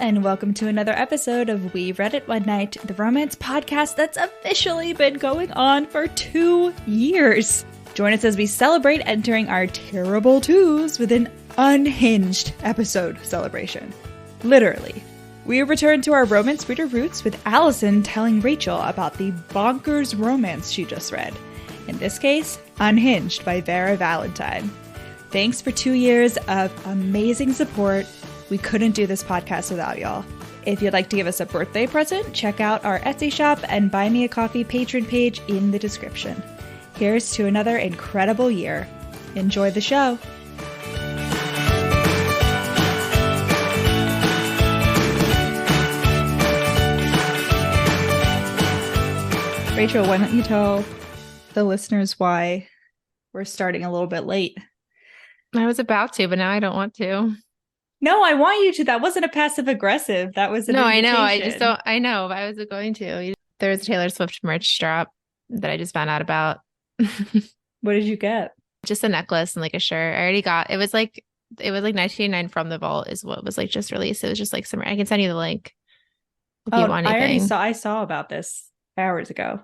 and welcome to another episode of We Read It One Night, the romance podcast that's officially been going on for 2 years. Join us as we celebrate entering our terrible twos with an unhinged episode celebration. Literally. We return to our romance reader roots with Allison telling Rachel about the bonkers romance she just read. In this case, Unhinged by Vera Valentine. Thanks for 2 years of amazing support. We couldn't do this podcast without y'all. If you'd like to give us a birthday present, check out our Etsy shop and Buy Me a Coffee patron page in the description. Here's to another incredible year. Enjoy the show. Rachel, why don't you tell the listeners why we're starting a little bit late? I was about to, but now I don't want to. No, I want you to. That wasn't a passive aggressive. That was an invitation. I know. I just don't. I know, but I was going to. There was a Taylor Swift merch drop that I just found out about. What did you get? Just a necklace and like a shirt. I already got. It was like $19.99 from the vault is what was like just released. It was just like some. I can send you the link if you want anything. I saw about this hours ago.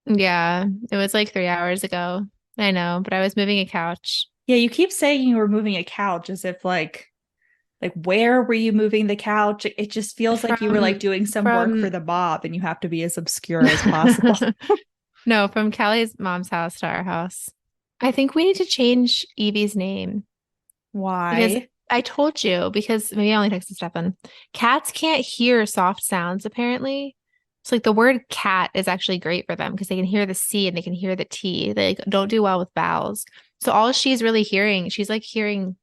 Yeah, it was like 3 hours ago. I know, but I was moving a couch. Yeah, you keep saying you were moving a couch as if like where were you moving the couch? It just feels like you were like doing some work for the mob and you have to be as obscure as possible. No, from Callie's mom's house to our house. I think we need to change Evie's name. Why? Because I told you, because maybe I only texted Stefan. Cats can't hear soft sounds, apparently. So like the word cat is actually great for them because they can hear the C and they can hear the T. They like, don't do well with vowels. So all she's really hearing, she's like hearing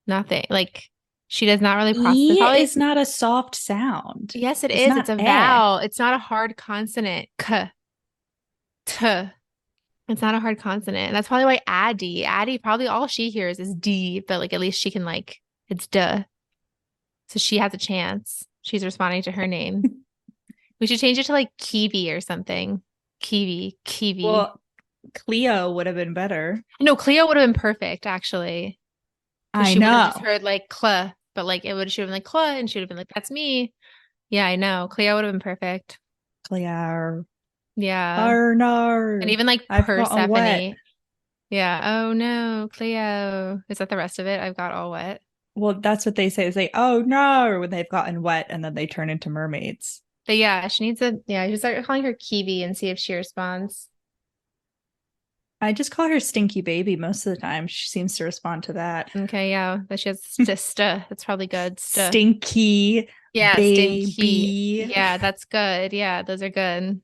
nothing. Like she does not really process. It's not a soft sound. Yes, it is. It's a vowel. It's not a hard consonant. K. T. It's not a hard consonant. And that's probably why Addie, probably all she hears is D, but like at least she can like, it's duh. So she has a chance. She's responding to her name. We should change it to like Kiwi or something. Kiwi. Well, Cleo would have been better. No, Cleo would have been perfect, actually. I she know. Would have just heard like Cl, but like it would have been like Cl, and she would have been like, "That's me." Yeah, I know. Cleo would have been perfect. Cleo. Yeah. No. And even like Persephone. Yeah. Oh no, Cleo. Is that the rest of it? I've got all wet. Well, that's what they say. They say, "Oh no," when they've gotten wet, and then they turn into mermaids. But yeah, she needs a. Yeah, you start calling her Kiwi and see if she responds. I just call her Stinky Baby most of the time. She seems to respond to that. Okay, yeah. But she has st. That's probably good. Stinky. Yeah, baby. Stinky. Yeah, that's good. Yeah, those are good.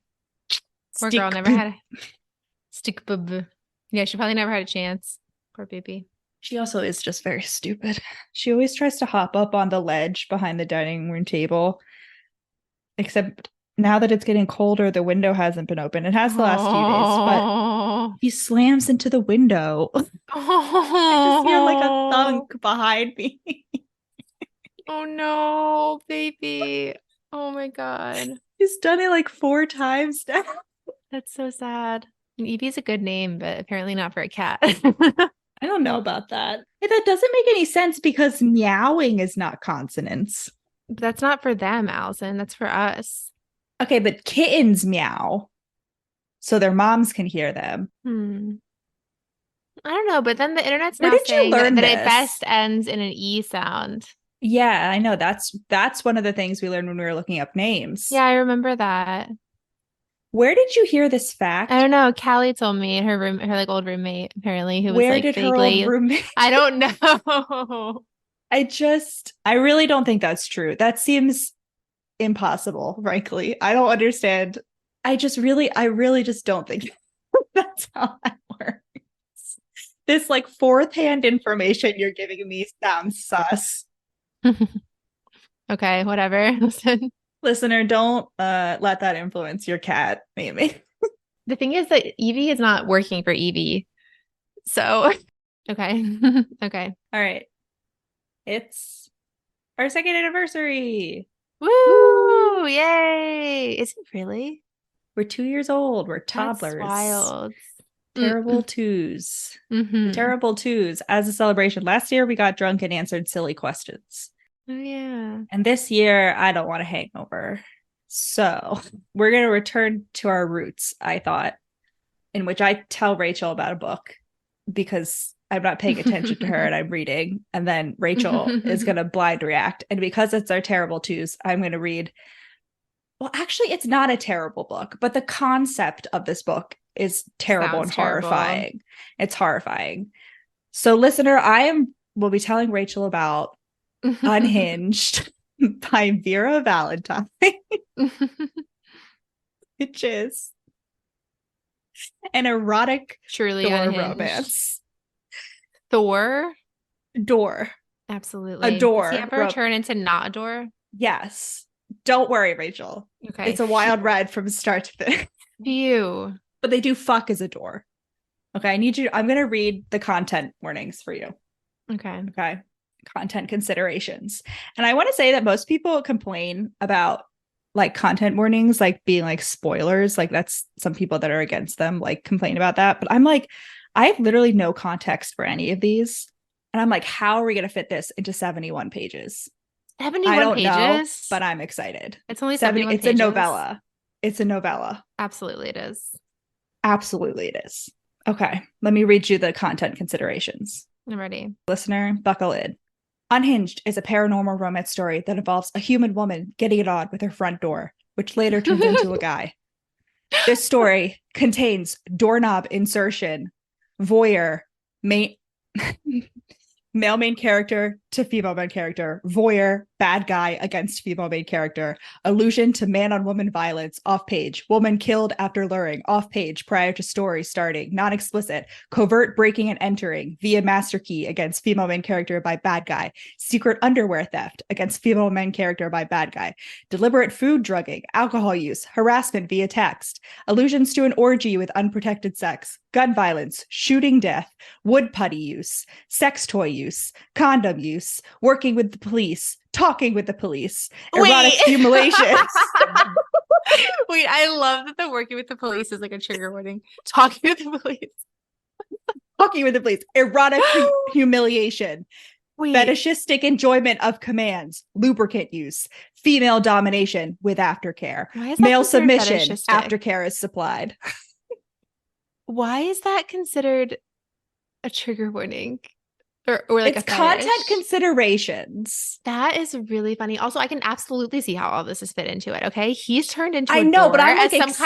Poor girl never had a stick bub. Yeah, she probably never had a chance. Poor baby. She also is just very stupid. She always tries to hop up on the ledge behind the dining room table. Except now that it's getting colder, the window hasn't been open. It has the last few days, but he slams into the window. I just hear like a thunk behind me. Oh no, baby. Oh my God. He's done it like 4 times now. That's so sad. And Evie's a good name, but apparently not for a cat. I don't know about that. That doesn't make any sense because meowing is not consonants. That's not for them, Allison. That's for us. Okay, but kittens meow. So their moms can hear them. I don't know, but then the internet's now saying that it best ends in an E sound. Yeah, I know. That's one of the things we learned when we were looking up names. Yeah, I remember that. Where did you hear this fact? I don't know. Callie told me, her like old roommate, apparently, who was Where like did vaguely. Her old roommate? I don't know. I really don't think that's true. That seems impossible, frankly. I don't understand. I really just don't think that's how that works. This like fourth hand information you're giving me sounds sus. Okay, whatever. Listener, don't let that influence your cat, maybe. The thing is that Evie is not working for Evie. So, okay. Okay. All right. It's our 2nd anniversary. Woo! Yay! Is it really? We're 2 years old. We're toddlers. That's wild. Terrible twos. Mm-hmm. Terrible twos as a celebration. Last year, we got drunk and answered silly questions. Oh yeah. And this year, I don't want a hangover. So we're going to return to our roots, I thought, in which I tell Rachel about a book because I'm not paying attention to her and I'm reading. And then Rachel is going to blind react. And because it's our terrible twos, I'm going to read. Well, actually, it's not a terrible book, but the concept of this book is terrible and horrifying. It's horrifying. So, listener, will be telling Rachel about Unhinged by Vera Valentine, which is an erotic truly door unhinged romance. Door. Absolutely. A door. Does he ever turn into not a door? Yes. Don't worry, Rachel. Okay. It's a wild ride from start to finish. Phew. But they do fuck as a door. Okay, I'm going to read the content warnings for you. Okay. Content considerations. And I want to say that most people complain about like content warnings, like being like spoilers. Like that's some people that are against them, like complain about that. But I'm like, I have literally no context for any of these. And I'm like, how are we going to fit this into 71 pages? 71 I don't pages? know, but I'm excited. It's only 71 It's pages. a novella. It's a novella. Absolutely it is. Absolutely it is. Okay, let me read you the content considerations. I'm ready. Listener, buckle in. Unhinged is a paranormal romance story that involves a human woman getting it on with her front door, which later turns into a guy. This story contains doorknob insertion, voyeur, male main character to female main character, voyeur, bad guy against female main character, allusion to man on woman violence, off page, woman killed after luring, off page prior to story starting, non explicit, covert breaking and entering via master key against female main character by bad guy, secret underwear theft against female main character by bad guy, deliberate food drugging, alcohol use, harassment via text, allusions to an orgy with unprotected sex, gun violence, shooting death, wood putty use, sex toy use, condom use, working with the police, talking with the police, erotic humiliation. Wait, I love that the working with the police is like a trigger warning. Talking with the police. Talking with the police, erotic humiliation, fetishistic enjoyment of commands, lubricant use, female domination with aftercare, male submission, aftercare is supplied. Why is that considered a trigger warning? Or like it's content considerations. That is really funny. Also, I can absolutely see how all this is fit into it. Okay, he's turned into but I'm like as excited.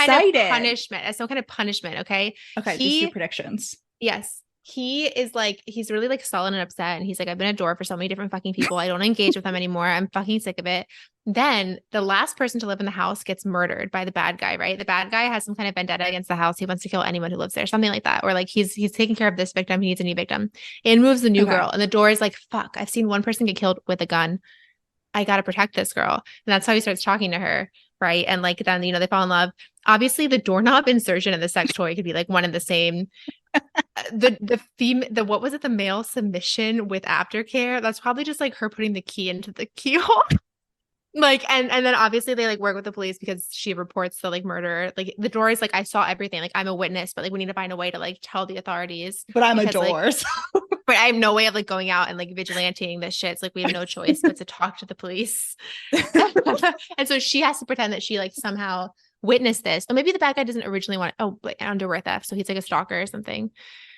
Some kind of punishment. Okay. Okay. These two predictions. Yes. He is like, he's really like sullen and upset. And he's like, I've been a door for so many different fucking people. I don't engage with them anymore. I'm fucking sick of it. Then the last person to live in the house gets murdered by the bad guy, right? The bad guy has some kind of vendetta against the house. He wants to kill anyone who lives there, something like that. Or like he's taking care of this victim. He needs a new victim. In moves the new girl. And the door is like, fuck, I've seen one person get killed with a gun. I got to protect this girl. And that's how he starts talking to her. Right. And like, then, they fall in love. Obviously the doorknob insertion and the sex toy could be like one and the same. What was it? The male submission with aftercare. That's probably just like her putting the key into the keyhole. Like, and then obviously they like work with the police because she reports the like murder. Like the door is like, I saw everything. Like I'm a witness, but like we need to find a way to like tell the authorities. But I'm a door. Like, but I have no way of like going out and like vigilanteing this shit. It's like we have no choice but to talk to the police. And so she has to pretend that she like somehow witnessed this. Or maybe the bad guy doesn't originally want underwear theft. So he's like a stalker or something.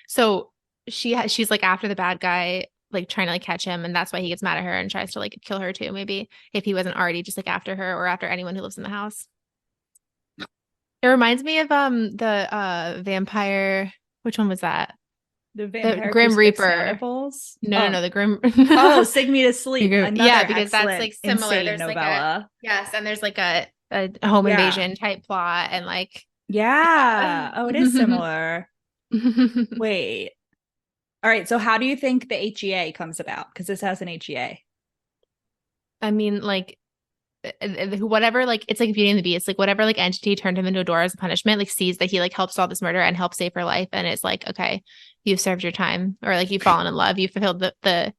So she's like after the bad guy, like trying to like catch him, and that's why he gets mad at her and tries to like kill her too, maybe, if he wasn't already just like after her or after anyone who lives in the house. It reminds me of the vampire. Which one was that? The Grim Reaper. No, the Grim. Sing Me to Sleep. Yeah, because that's like similar. There's novella. And there's like a home invasion type plot, and like it is similar. Wait. All right, so how do you think the HEA comes about? Because this has an HEA. I mean, like, whatever, like, it's like Beauty and the Beast. Like, whatever, like, entity turned him into a door as a punishment, like, sees that he, like, helped solve this murder and helped save her life. And it's like, okay, you've served your time. Or, like, you've fallen in love. You've fulfilled the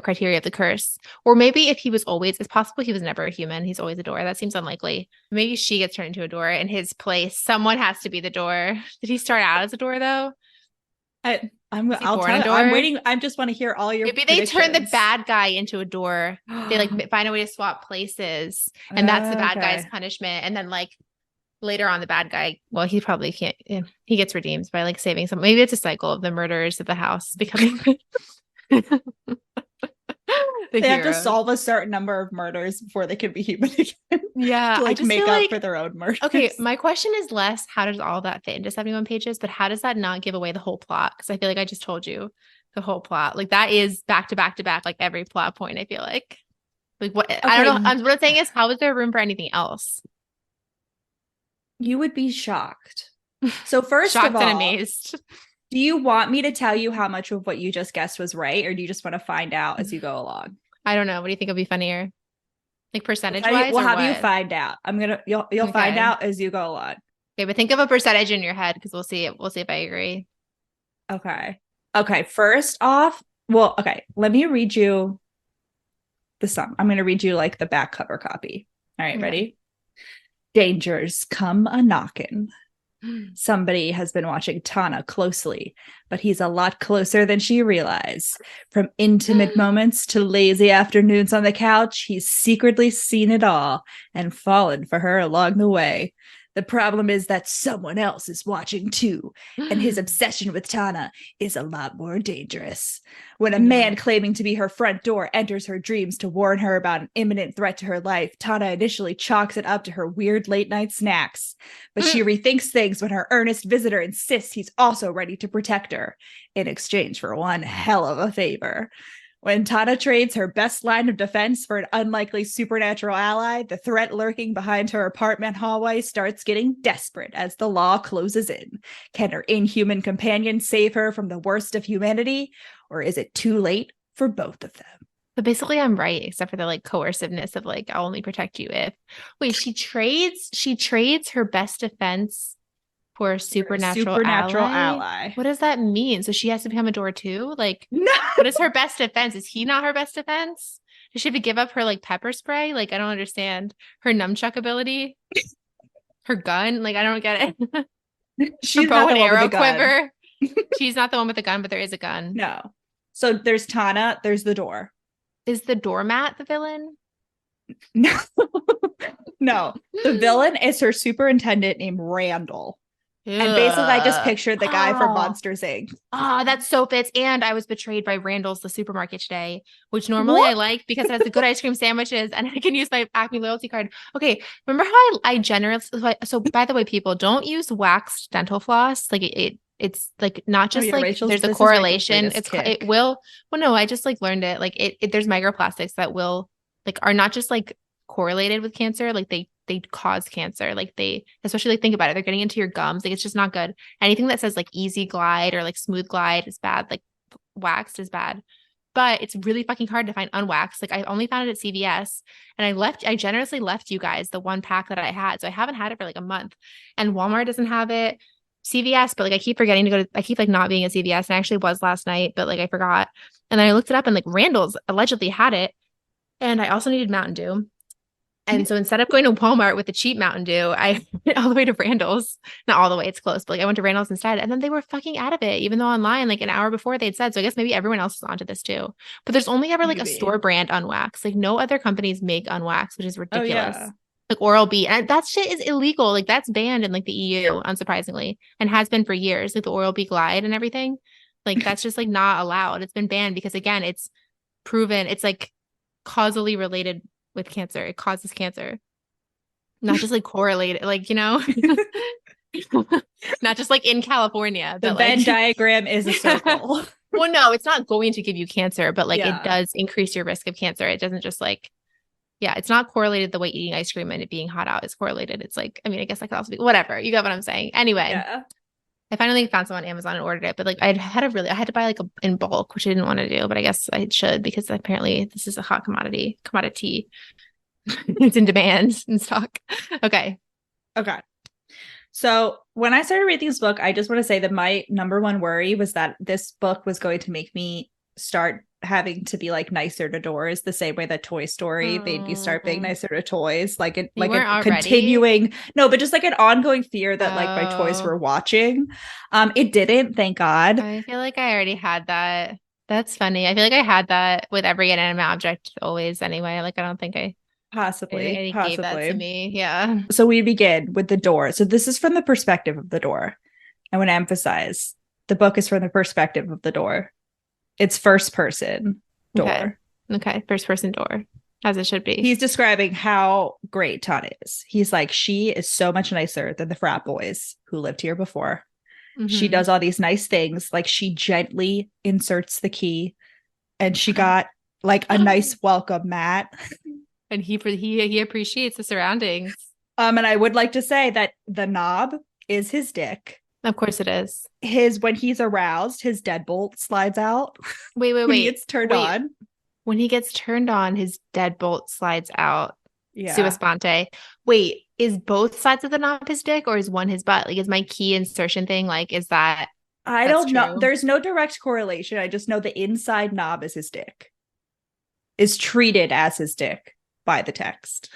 criteria of the curse. Or maybe if he was always, it's possible he was never a human. He's always a door. That seems unlikely. Maybe she gets turned into a door in his place. Someone has to be the door. Did he start out as a door, though? I'll born a tell you. door? I'm waiting. I just want to hear all your Maybe they turn the predictions. bad guy into a door. They like find a way to swap places, and that's the bad guy's Okay. punishment. And then like later on, the bad guy, well, he probably can't. He gets redeemed by like saving some. Maybe it's a cycle of the murderers of the house becoming the They have to heroes. solve a certain number of murders before they can be human again. Yeah, To I like just make feel up like for their own murders. okay. My question is less how does all that fit into 71 pages, but how does that not give away the whole plot? Because I feel like I just told you the whole plot. Like that is back to back to back, like every plot point. I feel like what I don't know. What I'm saying is, how is there room for anything else? You would be shocked. So first Shocked of all, and amazed. do you want me to tell you how much of what you just guessed was right, or do you just want to find out as you go along? I don't know. What do you think would be funnier? Like percentage wise? We'll or have what? you find out. You'll find out as you go along. Okay, but think of a percentage in your head because we'll see it. We'll see if I agree. Okay. First off, well, okay, let me read you the sum. I'm going to read you like the back cover copy. All right, ready? Dangers come a knockin'. Somebody has been watching Tana closely, but he's a lot closer than she realized. From intimate moments to lazy afternoons on the couch, he's secretly seen it all and fallen for her along the way. The problem is that someone else is watching too, and his obsession with Tana is a lot more dangerous. When a man claiming to be her front door enters her dreams to warn her about an imminent threat to her life, Tana initially chalks it up to her weird late-night snacks. But she rethinks things when her earnest visitor insists he's also ready to protect her, in exchange for one hell of a favor. When Tana trades her best line of defense for an unlikely supernatural ally, the threat lurking behind her apartment hallway starts getting desperate as the law closes in. Can her inhuman companion save her from the worst of humanity, or is it too late for both of them? So basically I'm right, except for the like coerciveness of like, I'll only protect you if. Wait, she trades her best defense for a supernatural ally? What does that mean? So she has to become a door too? Like, no. What is her best defense? Is he not her best defense? Does she have to give up her like pepper spray? Like, I don't understand. Her nunchuck ability? Her gun? Like, I don't get it. She's her bow not the and one with arrow the gun. quiver. She's not the one with the gun, but there is a gun. No. So there's Tana, there's the door. Is the doormat the villain? No. No. The villain is her superintendent named Randall. And basically, I just pictured the guy from Monsters, Inc. Oh, that so fits. And I was betrayed by Randall's, the supermarket today, which normally I like because it has the good ice cream sandwiches and I can use my Acme loyalty card. Okay, remember how I generously, so by the way, people, don't use waxed dental floss. Like it's like not just Rachel's, there's a correlation. It will, well, no, I just like learned it. Like there's microplastics that will like are not just like correlated with cancer. Like they cause cancer. Like they, especially like think about it, they're getting into your gums. Like it's just not good. Anything that says like easy glide or like smooth glide is bad. Like waxed is bad. But it's really fucking hard to find unwaxed. Like I only found it at CVS and I generously left you guys the one pack that I had. So I haven't had it for like a month. And Walmart doesn't have it. CVS, but like I keep forgetting to go to, I keep like not being at CVS and I actually was last night, but like I forgot. And then I looked it up and like Randall's allegedly had it. And I also needed Mountain Dew. And so instead of going to Walmart with the cheap Mountain Dew, I went all the way to Randall's. Not all the way, it's close, but like I went to Randall's instead. And then they were fucking out of it, even though online, like an hour before they'd said. So I guess maybe everyone else is onto this too. But there's only ever like a store brand unwaxed. Like no other companies make unwaxed, which is ridiculous. Oh, yeah. Like Oral-B. And that shit is illegal. Like that's banned in like the EU, unsurprisingly, and has been for years. Like the Oral-B Glide and everything. Like that's just like not allowed. It's been banned because again, it's proven it's like causally related with cancer. It causes cancer. Not just like correlated, like, you know, not just like in California. The Venn diagram is a circle. Well, no, it's not going to give you cancer, but like it does increase your risk of cancer. It doesn't just like, yeah, it's not correlated the way eating ice cream and it being hot out is correlated. It's like, I mean, I guess that could also be whatever. You get what I'm saying? Anyway, I finally found some on Amazon and ordered it, but like I had to buy like in bulk, which I didn't want to do, but I guess I should because apparently this is a hot commodity. It's in demand in stock. Okay. So when I started reading this book, I just want to say that my number one worry was that this book was going to make me start having to be like nicer to doors the same way that Toy Story made you start being nicer to toys. Like it, You like weren't a already? continuing, no, but just like an ongoing fear that like my toys were watching. It didn't, thank God. I feel like I already had that. That's funny. I feel like I had that with every inanimate object always anyway. Like I don't think I Possibly gave that to me. Yeah. So we begin with the door. So this is from the perspective of the door. I want to emphasize the book is from the perspective of the door. It's first person door. Okay. First person door, as it should be. He's describing how great Tana is. He's like, she is so much nicer than the frat boys who lived here before. Mm-hmm. She does all these nice things. Like she gently inserts the key and she got like a nice welcome mat. And he appreciates the surroundings. And I would like to say that the knob is his dick. Of course it is. When he's aroused, his deadbolt slides out. Wait. When he gets turned on. When he gets turned on, his deadbolt slides out. Yeah. Sua sponte. Wait, is both sides of the knob his dick or is one his butt? Like, is my key insertion thing, like, is that? I don't know. There's no direct correlation. I just know the inside knob is his dick. Is treated as his dick by the text.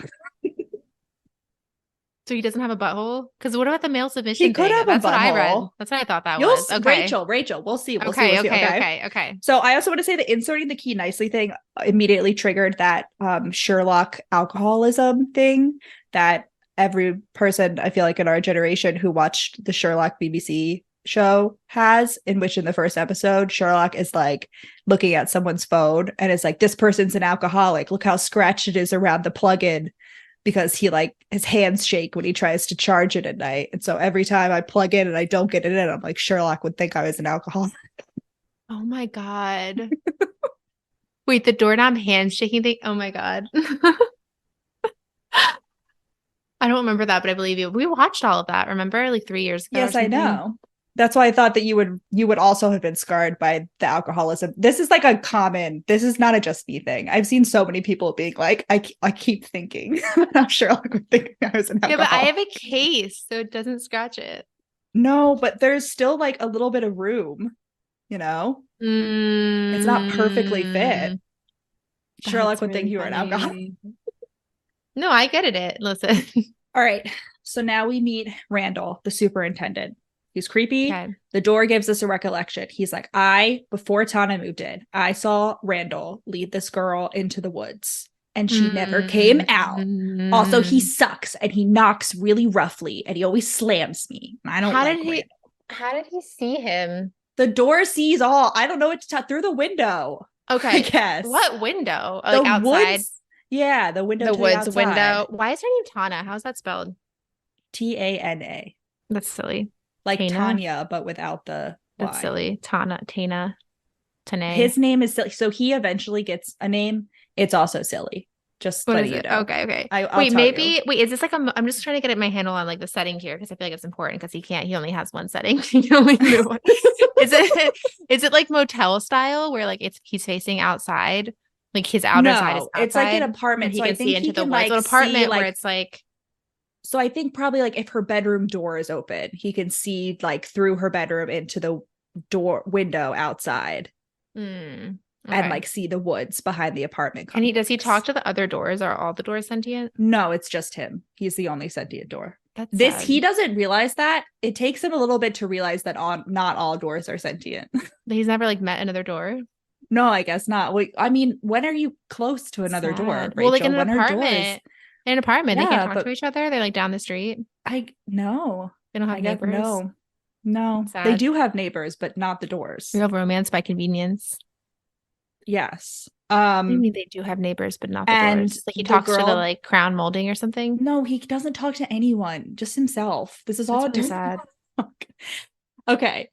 So he doesn't have a butthole? Because what about the male submission he could thing? have That's a what I read. butthole. That's what I thought that was. Okay. Rachel, we'll see. Okay. So I also want to say the inserting the key nicely thing immediately triggered that Sherlock alcoholism thing that every person, I feel like in our generation who watched the Sherlock BBC show has, in which in the first episode, Sherlock is like looking at someone's phone and is like, this person's an alcoholic. Look how scratched it is around the plug-in. Because he like his hands shake when he tries to charge it at night. And so every time I plug in and I don't get it in, I'm like, Sherlock would think I was an alcoholic. Oh my God. Wait, the doorknob hand shaking thing. Oh my God. I don't remember that, but I believe you. We watched all of that, remember? Like 3 years ago. Yes, I know. That's why I thought that you would also have been scarred by the alcoholism. This is like this is not a just me thing. I've seen so many people being like, I keep thinking. I'm sure I would think I was an alcoholic. Yeah, but I have a case, so it doesn't scratch it. No, but there's still like a little bit of room, you know? It's not perfectly fit. Sherlock would think you were an alcoholic. No, I get it. Listen. All right. So now we meet Randall, the superintendent. He's creepy. Okay. The door gives us a recollection. He's like, before Tana moved in, I saw Randall lead this girl into the woods and she never came out. Also, he sucks and he knocks really roughly and he always slams me. I don't like Randall. How did he see him? The door sees all. I don't know what to through the window. Okay. I guess. What window? Like outside? Woods, yeah, the window. The woods window. Why is her name Tana? How's that spelled? Tana. That's silly. Like Tana? Tanya, but without the Y. That's silly. Tana. His name is silly. So he eventually gets a name. It's also silly. Just letting you know. Okay. I'll wait, is this like I'm just trying to get my handle on like the setting here because I feel like it's important because he only has one setting. He can only do one. Is it like motel style where like he's facing outside? Like his outer side is outside? It's like an apartment. He can see into the woods. An apartment where it's like. So I think probably like if her bedroom door is open, he can see like through her bedroom into the window outside and like see the woods behind the apartment complex. And does he talk to the other doors? Are all the doors sentient? No, it's just him. He's the only sentient door. That's sad. He doesn't realize that. It takes him a little bit to realize that not all doors are sentient. He's never like met another door? No, I guess not. Well, I mean, when are you close to another door, Rachel? Well, like in an apartment. In an apartment, they can't talk to each other. They're like down the street. No. They don't have neighbors. No. They do have neighbors, but not the doors. You have romance by convenience. Yes. I mean, they do have neighbors, but not the doors. Like he talks to the like crown molding or something. No, he doesn't talk to anyone. Just himself. This is all really sad. Okay.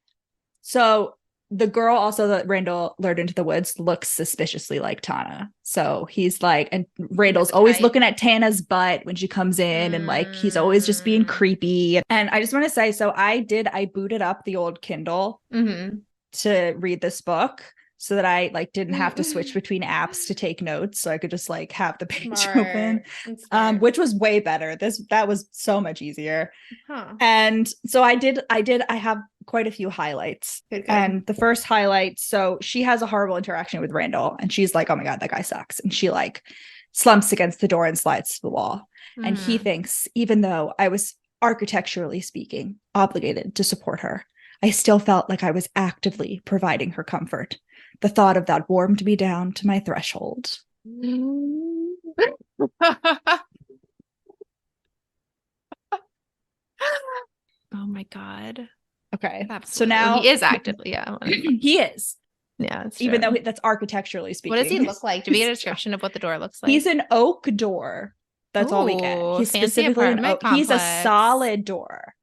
So the girl also that Randall lured into the woods looks suspiciously like Tana. So he's like, and Randall's always looking at Tana's butt when she comes in and like, he's always just being creepy. And I just want to say, so I booted up the old Kindle to read this book. so that I like didn't have to switch between apps to take notes, so I could just like have the page open, which was way better. That was so much easier. And so I have quite a few highlights. Good. And the first highlight, so she has a horrible interaction with Randall, and she's like, oh my god, that guy sucks, and she like slumps against the door and slides to the wall. And he thinks, even though I was architecturally speaking obligated to support her, I still felt like I was actively providing her comfort. The thought of that warmed me down to my threshold. Oh my god. Okay. Absolutely. So now he is actively, yeah. He is. Yeah, even though that's architecturally speaking. What does he look like? Do we get a description of what the door looks like? He's an oak door. That's all we get. He's specifically an oak. He's a solid door.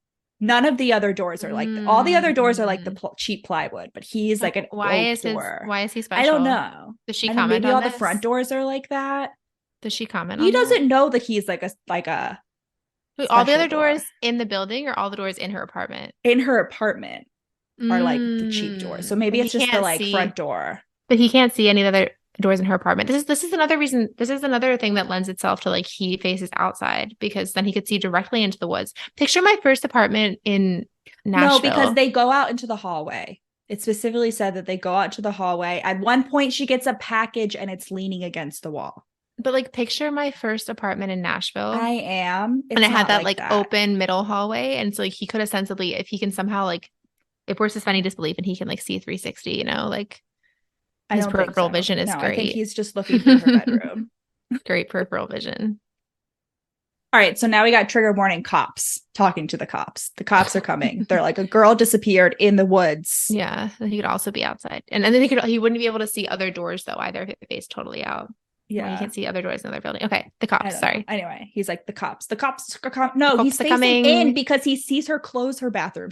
None of the other doors are like all the other doors are like the cheap plywood, but he's like an oak door. Why is he special? I don't know. Does she comment maybe on all this? the front doors are like that. Does she comment? He doesn't know that he's like a Wait, all the other doors in the building, or all the doors in her apartment? In her apartment are like the cheap doors. So maybe it's just the like front door. But he can't see any other doors in her apartment. This is another reason. This is another thing that lends itself to like he faces outside, because then he could see directly into the woods. Picture my first apartment in Nashville. No, because they go out into the hallway. It specifically said that they go out to the hallway. At one point, she gets a package and it's leaning against the wall. But like, picture my first apartment in Nashville. I am. And it had that like open middle hallway. And so like he could have sensibly, if he can somehow like, if we're suspending disbelief and he can like see 360, you know, like his peripheral vision is great. I think he's just looking through her bedroom. Great peripheral vision. All right, so now we got trigger warning cops talking to the cops. The cops are coming. They're like, a girl disappeared in the woods. Yeah, he could also be outside. And then he wouldn't be able to see other doors though either if it faced totally out. Yeah. You can see other doors in other building. Okay, the cops, sorry. Anyway, he's like, the cops. No, he's facing in because he sees her close her bathroom.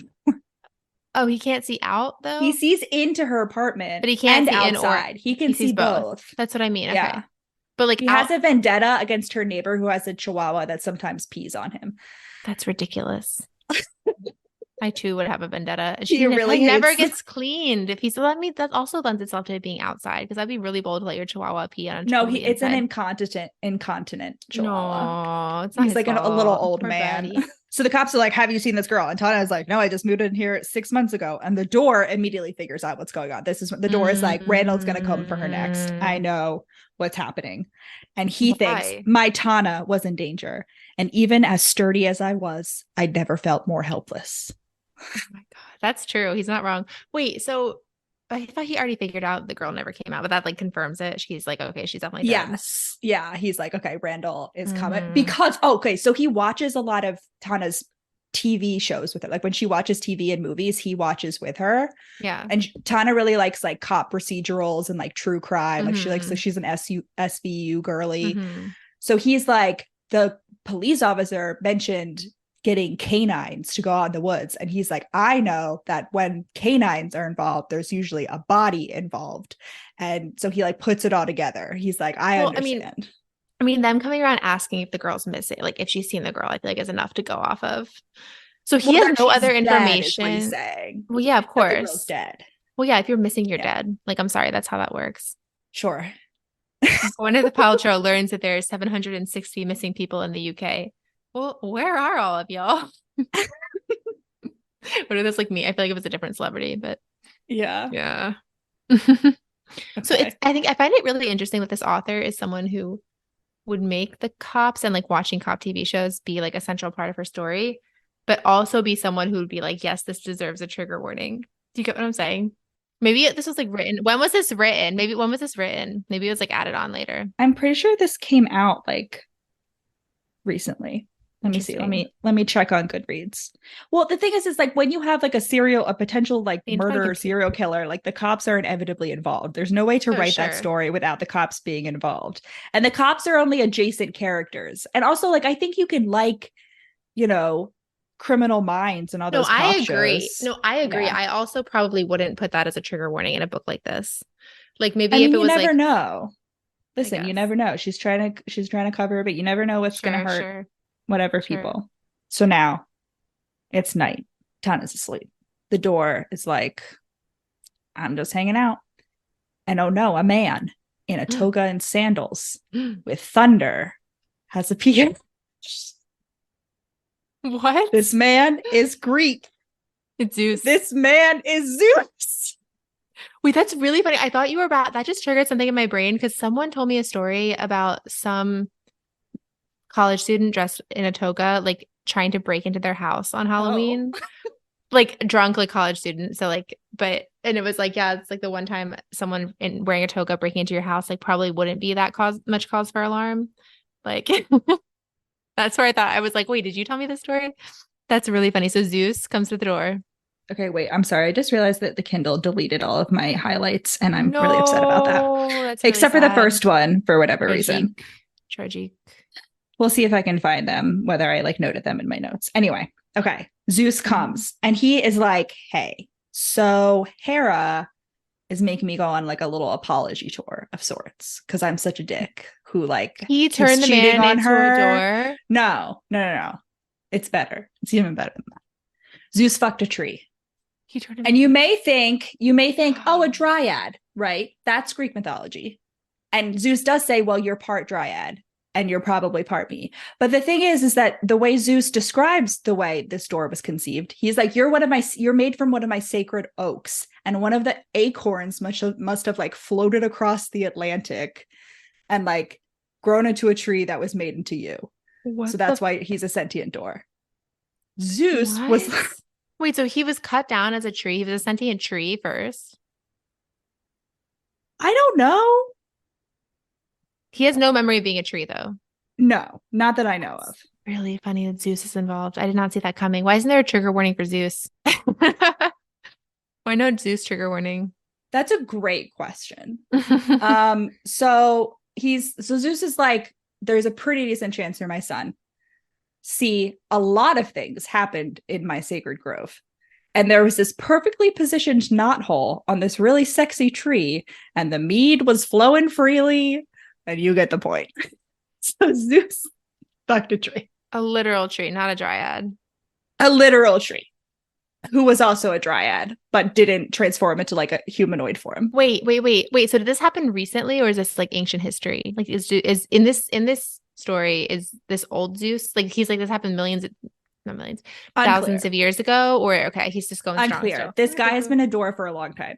Oh, he can't see out though? He sees into her apartment, but he can't see outside. He can see both. That's what I mean. Yeah. Okay. But like he has a vendetta against her neighbor who has a chihuahua that sometimes pees on him. That's ridiculous. I too would have a vendetta. She really never gets cleaned. If he's that also lends itself to it being outside, because I'd be really bold to let your chihuahua pee on. It's an incontinent chihuahua. No, it's not. He's like a little old man. So the cops are like, "Have you seen this girl?" And Tana is like, "No, I just moved in here 6 months ago." And the door immediately figures out what's going on. The door is like, Randall's gonna come for her next. I know what's happening. And he thinks my Tana was in danger. And even as sturdy as I was, I never felt more helpless. Oh my god, that's true. He's not wrong. Wait, so I thought he already figured out the girl never came out, but that like confirms it. She's like, okay, she's definitely dead. Yes. Yeah. He's like, okay, Randall is coming because so he watches a lot of Tana's TV shows with her. Like when she watches TV and movies, he watches with her. Yeah. And Tana really likes like cop procedurals and like true crime. Like she's an SVU girly. So he's like, the police officer mentioned getting canines to go out in the woods. And he's like, I know that when canines are involved, there's usually a body involved. And so he like puts it all together. He's like, I understand. I mean, them coming around asking if the girl's missing, like if she's seen the girl, I feel like is enough to go off of. So he has no other information. Dead, is what he's saying. Well, yeah, of course. The girl's dead. Well, yeah, if you're missing, you're dead. Like, I'm sorry, that's how that works. Sure. Gwyneth Paltrow learns that there are 760 missing people in the UK. Well, where are all of y'all? What if that's like me? I feel like it was a different celebrity, but yeah. Okay. So I find it really interesting that this author is someone who would make the cops and like watching cop TV shows be like a central part of her story, but also be someone who would be like, yes, this deserves a trigger warning. Do you get what I'm saying? Maybe this was like written. When was this written? Maybe when was this written? Maybe it was like added on later. I'm pretty sure this came out like recently. Let me see. Let me check on Goodreads. Well, the thing is like when you have like a potential like murder serial killer, like the cops are inevitably involved. There's no way to write that story without the cops being involved. And the cops are only adjacent characters. And also like I think you can like, Criminal Minds and all those cop shows. No, I agree. Yeah. I also probably wouldn't put that as a trigger warning in a book like this. Like maybe if it was like, you never know. Listen, you never know. She's trying to cover it, but you never know what's going to hurt whatever people. So now it's night. Tana's asleep. The door is like, I'm just hanging out. And oh no, a man in a toga and sandals with thunder has appeared. What? This man is Greek. It's Zeus. This man is Zeus. Wait, that's really funny. I thought you were about that. Just triggered something in my brain because someone told me a story about some college student dressed in a toga, like trying to break into their house on Halloween. Like drunk, like college student. So like, and it was like, yeah, it's like the one time someone wearing a toga breaking into your house, like probably wouldn't be that much cause for alarm. Like that's where I was like, wait, did you tell me this story? That's really funny. So Zeus comes to the door. Okay, wait, I'm sorry. I just realized that the Kindle deleted all of my highlights and I'm really upset about that. That's Except really for the first one, for whatever reason. Tragic. We'll see if I can find them, whether I like noted them in my notes. Anyway, okay. Zeus comes and he is like, hey, so Hera is making me go on like a little apology tour of sorts because I'm such a dick who like he turned the man on into her. A door. No. It's better. It's even better than that. Zeus fucked a tree. He turned him and you may think, oh, a dryad, right? That's Greek mythology. And Zeus does say, well, you're part dryad and you're probably part me. But the thing is that the way Zeus describes the way this door was conceived, he's like, you're made from one of my sacred oaks. And one of the acorns must have like floated across the Atlantic and like grown into a tree that was made into you. So that's why he's a sentient door. Zeus was... Wait, so he was cut down as a tree? He was a sentient tree first? I don't know. He has no memory of being a tree, though. No, not that I know of. Really funny that Zeus is involved. I did not see that coming. Why isn't there a trigger warning for Zeus? Why no Zeus trigger warning? That's a great question. So Zeus is like, there's a pretty decent chance you're my son. See, a lot of things happened in my sacred grove. And there was this perfectly positioned knothole on this really sexy tree, and the mead was flowing freely, and you get the point. So Zeus fucked a tree. A literal tree, not a dryad. A literal tree, who was also a dryad, but didn't transform into like a humanoid form. Wait. So did this happen recently, or is this like ancient history? Like is in this story, is this old Zeus? Like he's like, this happened thousands of years ago, or okay, he's just going strong. Unclear. This guy has been a door for a long time.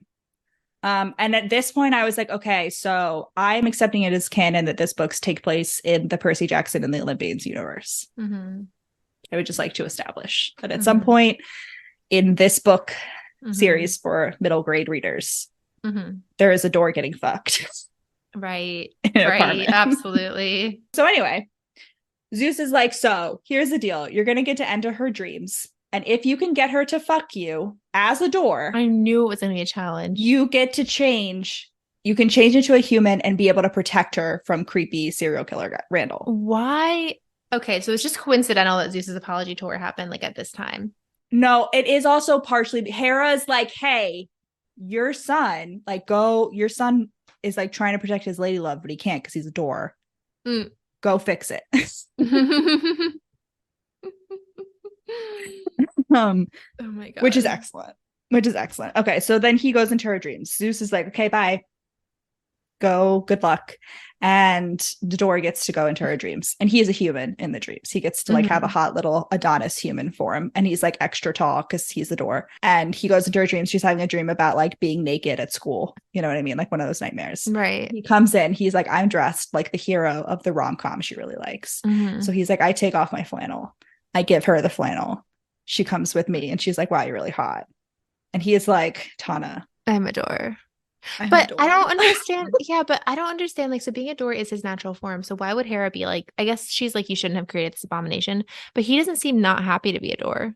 And at this point I was like, okay, so I'm accepting it as canon that this books take place in the Percy Jackson and the Olympians universe. I would just like to establish that at some point in this book series for middle grade readers, there is a door getting fucked. Right. Absolutely. So anyway, Zeus is like, so here's the deal. You're going to get to enter her dreams. And if you can get her to fuck you as a door, I knew it was going to be a challenge. You get to change. You can change into a human and be able to protect her from creepy serial killer Randall. Why? Okay. So it's just coincidental that Zeus's apology tour happened like at this time. No, it is also partially Hera's like, hey, your son is like trying to protect his lady love, but he can't because he's a door. Go fix it. Oh my god. Which is excellent. Okay, so then he goes into her dreams. Zeus is like, okay, bye. Go, good luck. And the door gets to go into her dreams. And he is a human in the dreams. He gets to like have a hot little Adonis human form. And he's like extra tall because he's the door. And he goes into her dreams. She's having a dream about like being naked at school. You know what I mean? Like one of those nightmares. Right. He comes in. He's like, I'm dressed like the hero of the rom-com she really likes. So he's like, I take off my flannel. I give her the flannel. She comes with me. And she's like, wow, you're really hot. And he is like, Tana, I'm a door. But I don't understand. Yeah, but I don't understand. Like, so being a door is his natural form. So why would Hera be like, I guess she's like, you shouldn't have created this abomination. But he doesn't seem not happy to be a door.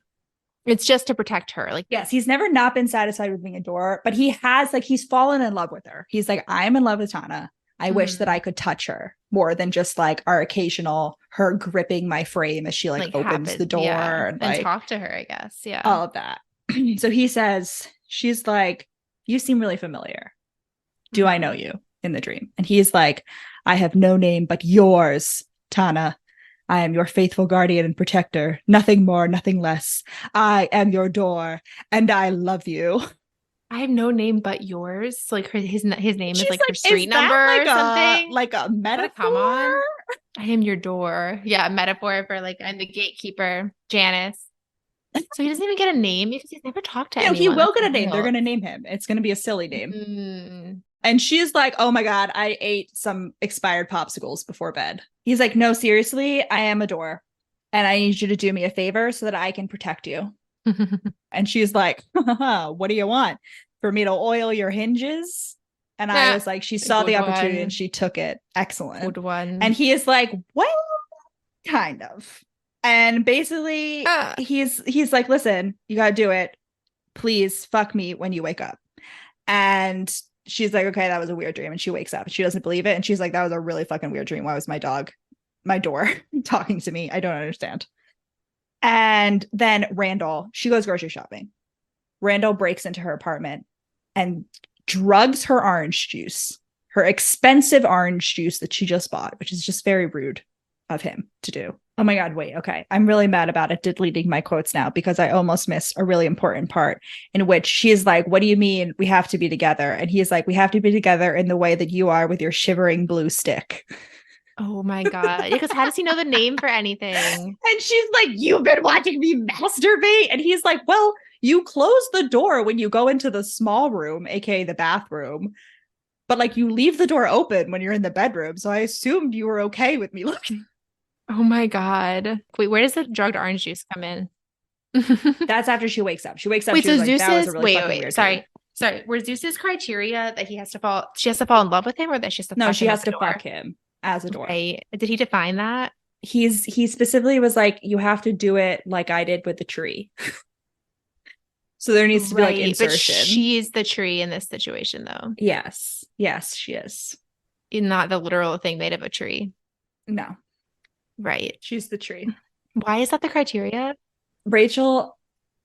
It's just to protect her. Like, yes, he's never not been satisfied with being a door, but he has like, he's fallen in love with her. He's like, I'm in love with Tana. I wish that I could touch her more than just like our occasional her gripping my frame as she like opens the door and like, talk to her, I guess. Yeah. All of that. So he says, she's like, you seem really familiar. Do I know you in the dream? And he's like, I have no name but yours, Tana. I am your faithful guardian and protector. Nothing more, nothing less. I am your door and I love you. I have no name but yours. So, like his name is She's like her like, street is number that or something. like a metaphor? Come on. I am your door. Yeah, a metaphor for like I'm the gatekeeper, Janice. So he doesn't even get a name because he's never talked to anyone. He will get a That's name. They're wild. gonna name him. It's gonna be a silly name. Mm. And she's like, oh my God, I ate some expired popsicles before bed. He's like, no, seriously, I am a door. And I need you to do me a favor so that I can protect you. And she's like, what do you want? For me to oil your hinges? And I was like, she saw the opportunity and she took it. Excellent. Good one. And he is like, well, kind of. And basically, he's like, listen, you got to do it. Please fuck me when you wake up. And she's like, okay, that was a weird dream. And she wakes up. She doesn't believe it. And she's like, that was a really fucking weird dream. Why was my door talking to me? I don't understand. And then Randall, she goes grocery shopping. Randall breaks into her apartment and drugs her orange juice, her expensive orange juice that she just bought, which is just very rude of him to do. Oh my God, wait, okay. I'm really mad about it deleting my quotes now because I almost missed a really important part in which she's like, what do you mean we have to be together? And he's like, we have to be together in the way that you are with your shivering blue stick. Oh my God. Because how does he know the name for anything? And she's like, you've been watching me masturbate? And he's like, well, you close the door when you go into the small room, aka the bathroom. But like you leave the door open when you're in the bedroom. So I assumed you were okay with me looking. Oh my God. Wait, where does the drugged orange juice come in? That's after she wakes up. She wakes up. Wait, so like, Zeus that was is a really fucking weird sorry. dream. Sorry. Were Zeus's criteria that she has to fall in love with him or that she has to No, fuck she him has as a to door? fuck him as a door. Right. Did he define that? He specifically was like, you have to do it like I did with the tree. So there needs to be like insertion. But she's the tree in this situation though. Yes. Yes, she is. Not the literal thing made of a tree. No. Right. She's the tree. Why is that the criteria? Rachel,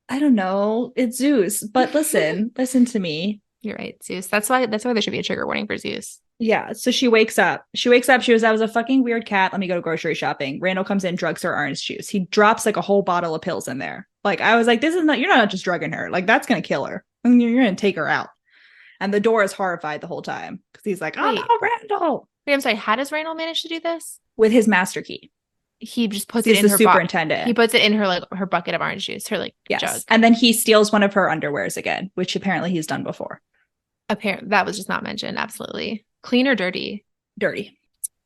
I don't know. It's Zeus. But listen to me. You're right, Zeus. That's why there should be a trigger warning for Zeus. Yeah. So she wakes up. She goes, that was a fucking weird cat. Let me go grocery shopping. Randall comes in, drugs her orange juice. He drops like a whole bottle of pills in there. Like, I was like, you're not just drugging her. Like, that's going to kill her. I mean, you're going to take her out. And the door is horrified the whole time because he's like, oh, no, Randall. Wait, I'm sorry. How does Randall manage to do this? With his master key. He just puts it in the her superintendent. He puts it in her bucket of orange juice, her jug. And then he steals one of her underwears again, which apparently he's done before. Apparently, that was just not mentioned. Absolutely. Clean or dirty? Dirty.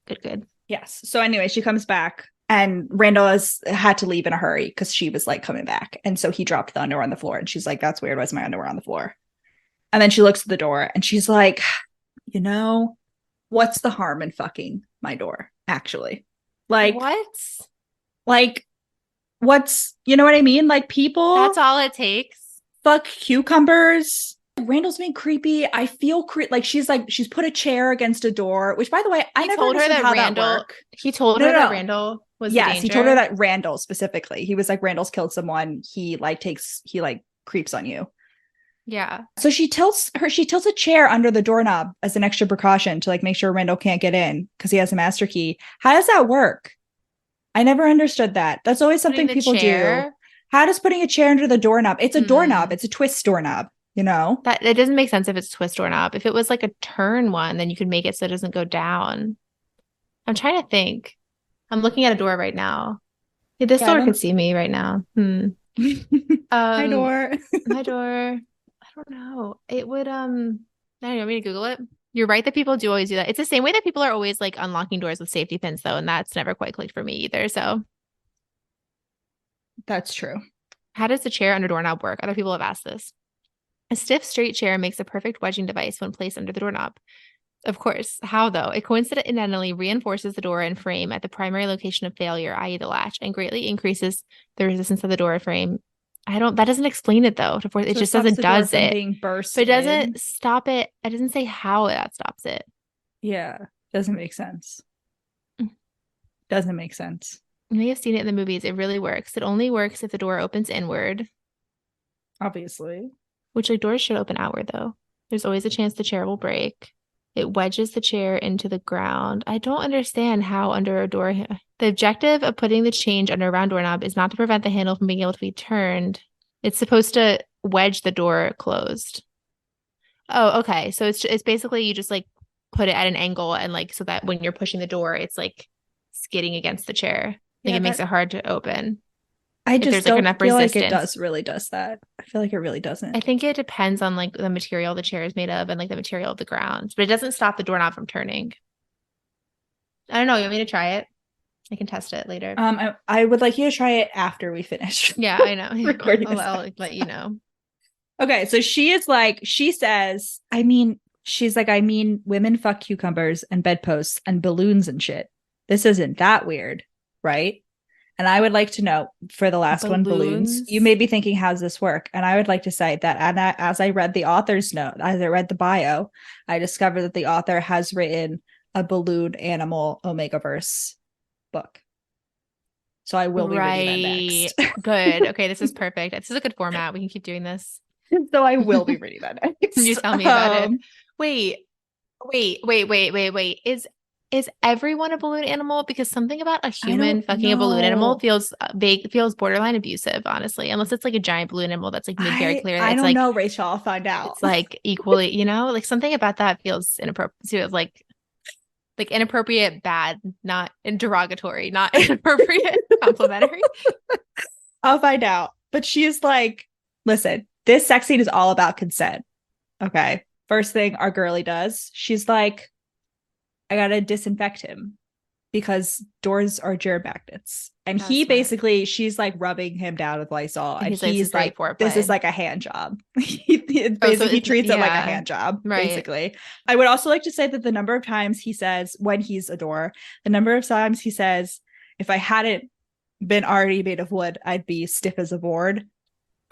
Good. Yes. So anyway, she comes back and Randall had to leave in a hurry because she was like coming back. And so he dropped the underwear on the floor and she's like, that's weird. Why's my underwear on the floor? And then she looks at the door and she's like, what's the harm in fucking my door, actually? Like, what? Like, what's, you know what I mean? Like, people. That's all it takes. Fuck cucumbers. Randall's being creepy. I feel like she's put a chair against a door, which, by the way, I never told her that Randall. He told her that Randall was yes, he told her that Randall specifically. He was like, Randall's killed someone. He creeps on you. Yeah. So she tilts a chair under the doorknob as an extra precaution to like make sure Randall can't get in because he has a master key. How does that work? I never understood that. That's always something people do. How does putting a chair under the doorknob? It's a doorknob. It's a twist doorknob, That it doesn't make sense if it's a twist doorknob. If it was like a turn one, then you could make it so it doesn't go down. I'm trying to think. I'm looking at a door right now. Yeah, this door could see me right now. My door. My door. I don't know. It would I don't know, want me to Google it? You're right that people do always do that. It's the same way that people are always like unlocking doors with safety pins though, and that's never quite clicked for me either. So that's true. How does the chair under doorknob work? Other people have asked this. A stiff, straight chair makes a perfect wedging device when placed under the doorknob. Of course. How though? It coincidentally reinforces the door and frame at the primary location of failure, i.e. the latch, and greatly increases the resistance of the door frame. That doesn't explain it though. It just does it. Being burst but it doesn't stop it. It doesn't say how that stops it. Yeah. Doesn't make sense. Doesn't make sense. You may have seen it in the movies. It really works. It only works if the door opens inward. Obviously. Which doors should open outward though. There's always a chance the chair will break. It wedges the chair into the ground. I don't understand how under a door. The objective of putting the change under a round doorknob is not to prevent the handle from being able to be turned. It's supposed to wedge the door closed. Oh, okay. So it's basically you just like put it at an angle and like so that when you're pushing the door, it's like skidding against the chair. Like Yeah, it makes it hard to open I if just there's like don't enough feel like it resistance. does that. I feel like it really I doesn't. think it depends on like the material the chair is made of and like the material of the ground, but it doesn't stop the doorknob from turning. I don't know. You want me to try it? I can test it later. I would like you to try it after we finish Yeah, I know. recording I'll this. let you know. Okay, so she says, I mean, women fuck cucumbers and bedposts and balloons and shit. This isn't that weird, right? And I would like to know for the last one, balloons. You Balloons. may be thinking, how's this work? And I would like to say that as I read the author's note, as I read the bio, I discovered that the author has written a balloon animal Omegaverse book. So I will be reading that next. Good. Okay, this is perfect. This is a good format. We can keep doing this. So I will be reading that next. You tell me about it. Wait. Is everyone a balloon animal? Because something about a human fucking a balloon animal feels feels borderline abusive, honestly. Unless it's like a giant balloon animal that's like made very clear that I it's don't like know, Rachel. I'll find out. it's like equally, like something about that feels inappropriate. Feels like inappropriate, bad, not derogatory, not inappropriate, complimentary. I'll find out. But she's like, listen, this sex scene is all about consent. Okay. First thing our girly does, she's like, I gotta disinfect him because doors are germ magnets. And That's he smart. basically, she's like rubbing him down with Lysol. And he's like, this is like a hand job. He treats it like a hand job, right. basically. I would also like to say that the number of times he says, when he's a door, the number of times he says, if I hadn't been already made of wood, I'd be stiff as a board.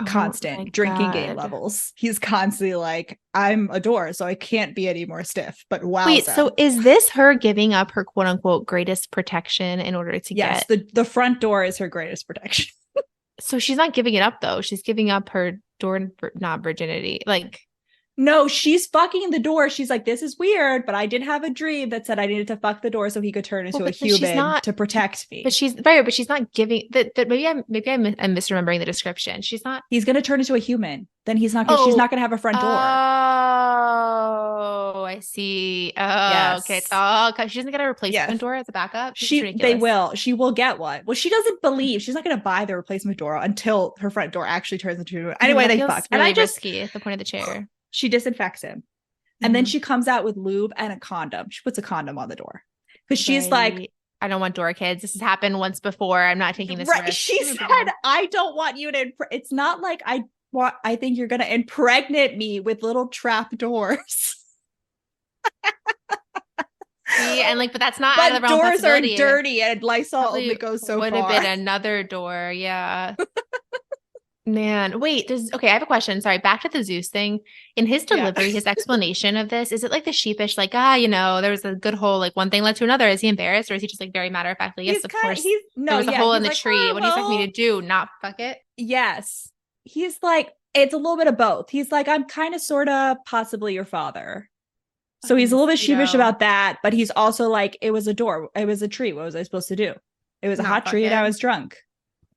Constant drinking game levels. He's constantly like, I'm a door, so I can't be any more stiff. But wow. Wait, so is this her giving up her quote unquote greatest protection in order to get? Yes, the front door is her greatest protection. So she's not giving it up though. She's giving up her doorknob virginity. Like, no, she's fucking the door. She's like, this is weird, but I did have a dream that said I needed to fuck the door so he could turn into a human to protect me. But she's not giving that. Maybe I'm misremembering the description. She's not. He's gonna turn into a human. Then he's not. She's not gonna have a front door. Oh, I see. Oh, yes. Okay. It's all. She doesn't get a replacement door as a backup. They will. She will get one. Well, she doesn't believe she's not gonna buy the replacement door until her front door actually turns into a human. Anyway, they fuck. Really, and I just risky at the point of the chair. She disinfects him. And then she comes out with lube and a condom. She puts a condom on the door. Because she's like, I don't want door kids. This has happened once before. I'm not taking this risk. She said, I don't want you to. It's not like I think you're going to impregnate me with little trap doors. And like, but that's not out of the realm of possibility. Doors are dirty and Lysol only goes so far. Would have been another door. Yeah. Man, wait, I have a question. Sorry, back to the Zeus thing. In his delivery, his explanation of this, is it like the sheepish, like, there was a good hole, like one thing led to another? Is he embarrassed or is he just like very matter of factly? Yes, of course. There was a hole in the tree. What do you expect me to do? Not fuck it? Yes. He's like, it's a little bit of both. He's like, I'm kind of, sort of, possibly your father. So he's a little bit sheepish about that, but he's also like, it was a door. It was a tree. What was I supposed to do? It was a hot tree and I was drunk.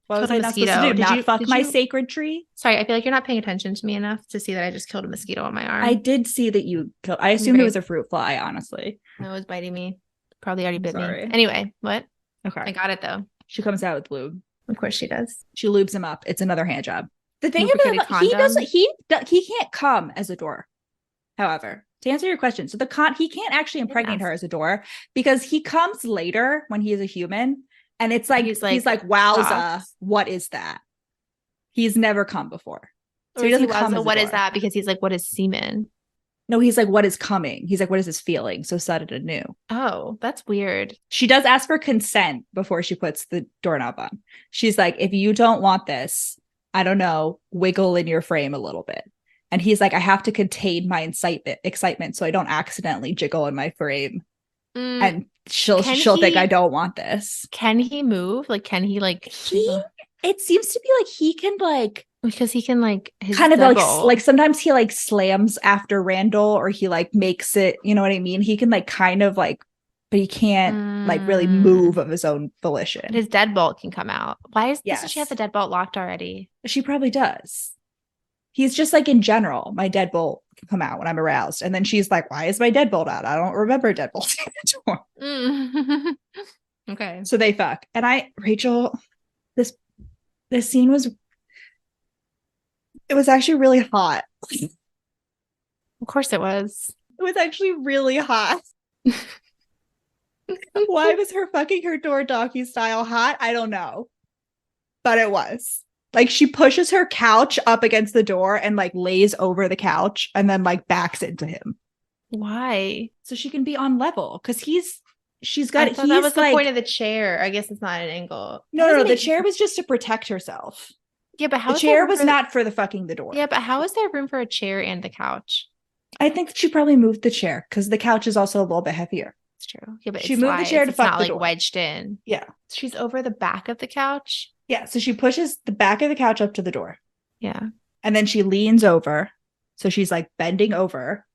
What was I not supposed to do? Not fuck my sacred tree? Sorry, I feel like you're not paying attention to me enough to see that I just killed a mosquito on my arm. I did see that you killed. I assumed it was a fruit fly, honestly. No, it was biting me. Probably already bit me. Anyway, what? Okay. I got it though. She comes out with lube. Of course she does. She lubes him up. It's another hand job. The thing about he can't come as a door. However, to answer your question, so he can't actually impregnate her as a door because he comes later when he is a human. And it's like, he's like, wowza, what is that? He's never come before. So he doesn't come as what is that? Because he's like, what is semen? No, he's like, what is coming? He's like, what is this feeling? So sudden and new. Oh, that's weird. She does ask for consent before she puts the doorknob on. She's like, if you don't want this, I don't know, wiggle in your frame a little bit. And he's like, I have to contain my excitement so I don't accidentally jiggle in my frame. And she'll think I don't want this. Can he move? Like, can he like? It seems to be like he can like because he can like his kind of like sometimes he like slams after Randall or he like makes it. You know what I mean? He can like kind of like, but he can't like really move of his own volition. His deadbolt can come out. Why doesn't she have the deadbolt locked already? She probably does. He's just like, in general, my deadbolt can come out when I'm aroused. And then she's like, why is my deadbolt out? I don't remember deadbolting the door. Okay. So they fuck. And Rachel, this scene was actually really hot. Of course it was. It was actually really hot. Why was her fucking her door doggy style hot? I don't know. But it was. Like, she pushes her couch up against the door and like lays over the couch and then like backs into him. Why? So she can be on level, because that was the point of the chair. I guess it's not an angle. No, the chair was just to protect herself. Yeah, but how the chair was not for the fucking the door. Yeah, but how is there room for a chair and the couch? I think that she probably moved the chair because the couch is also a little bit heavier. It's true. Yeah, but she moved the chair to fuck the door. Wedged in. Yeah. She's over the back of the couch. Yeah, so she pushes the back of the couch up to the door. Yeah. And then she leans over. So she's like bending over,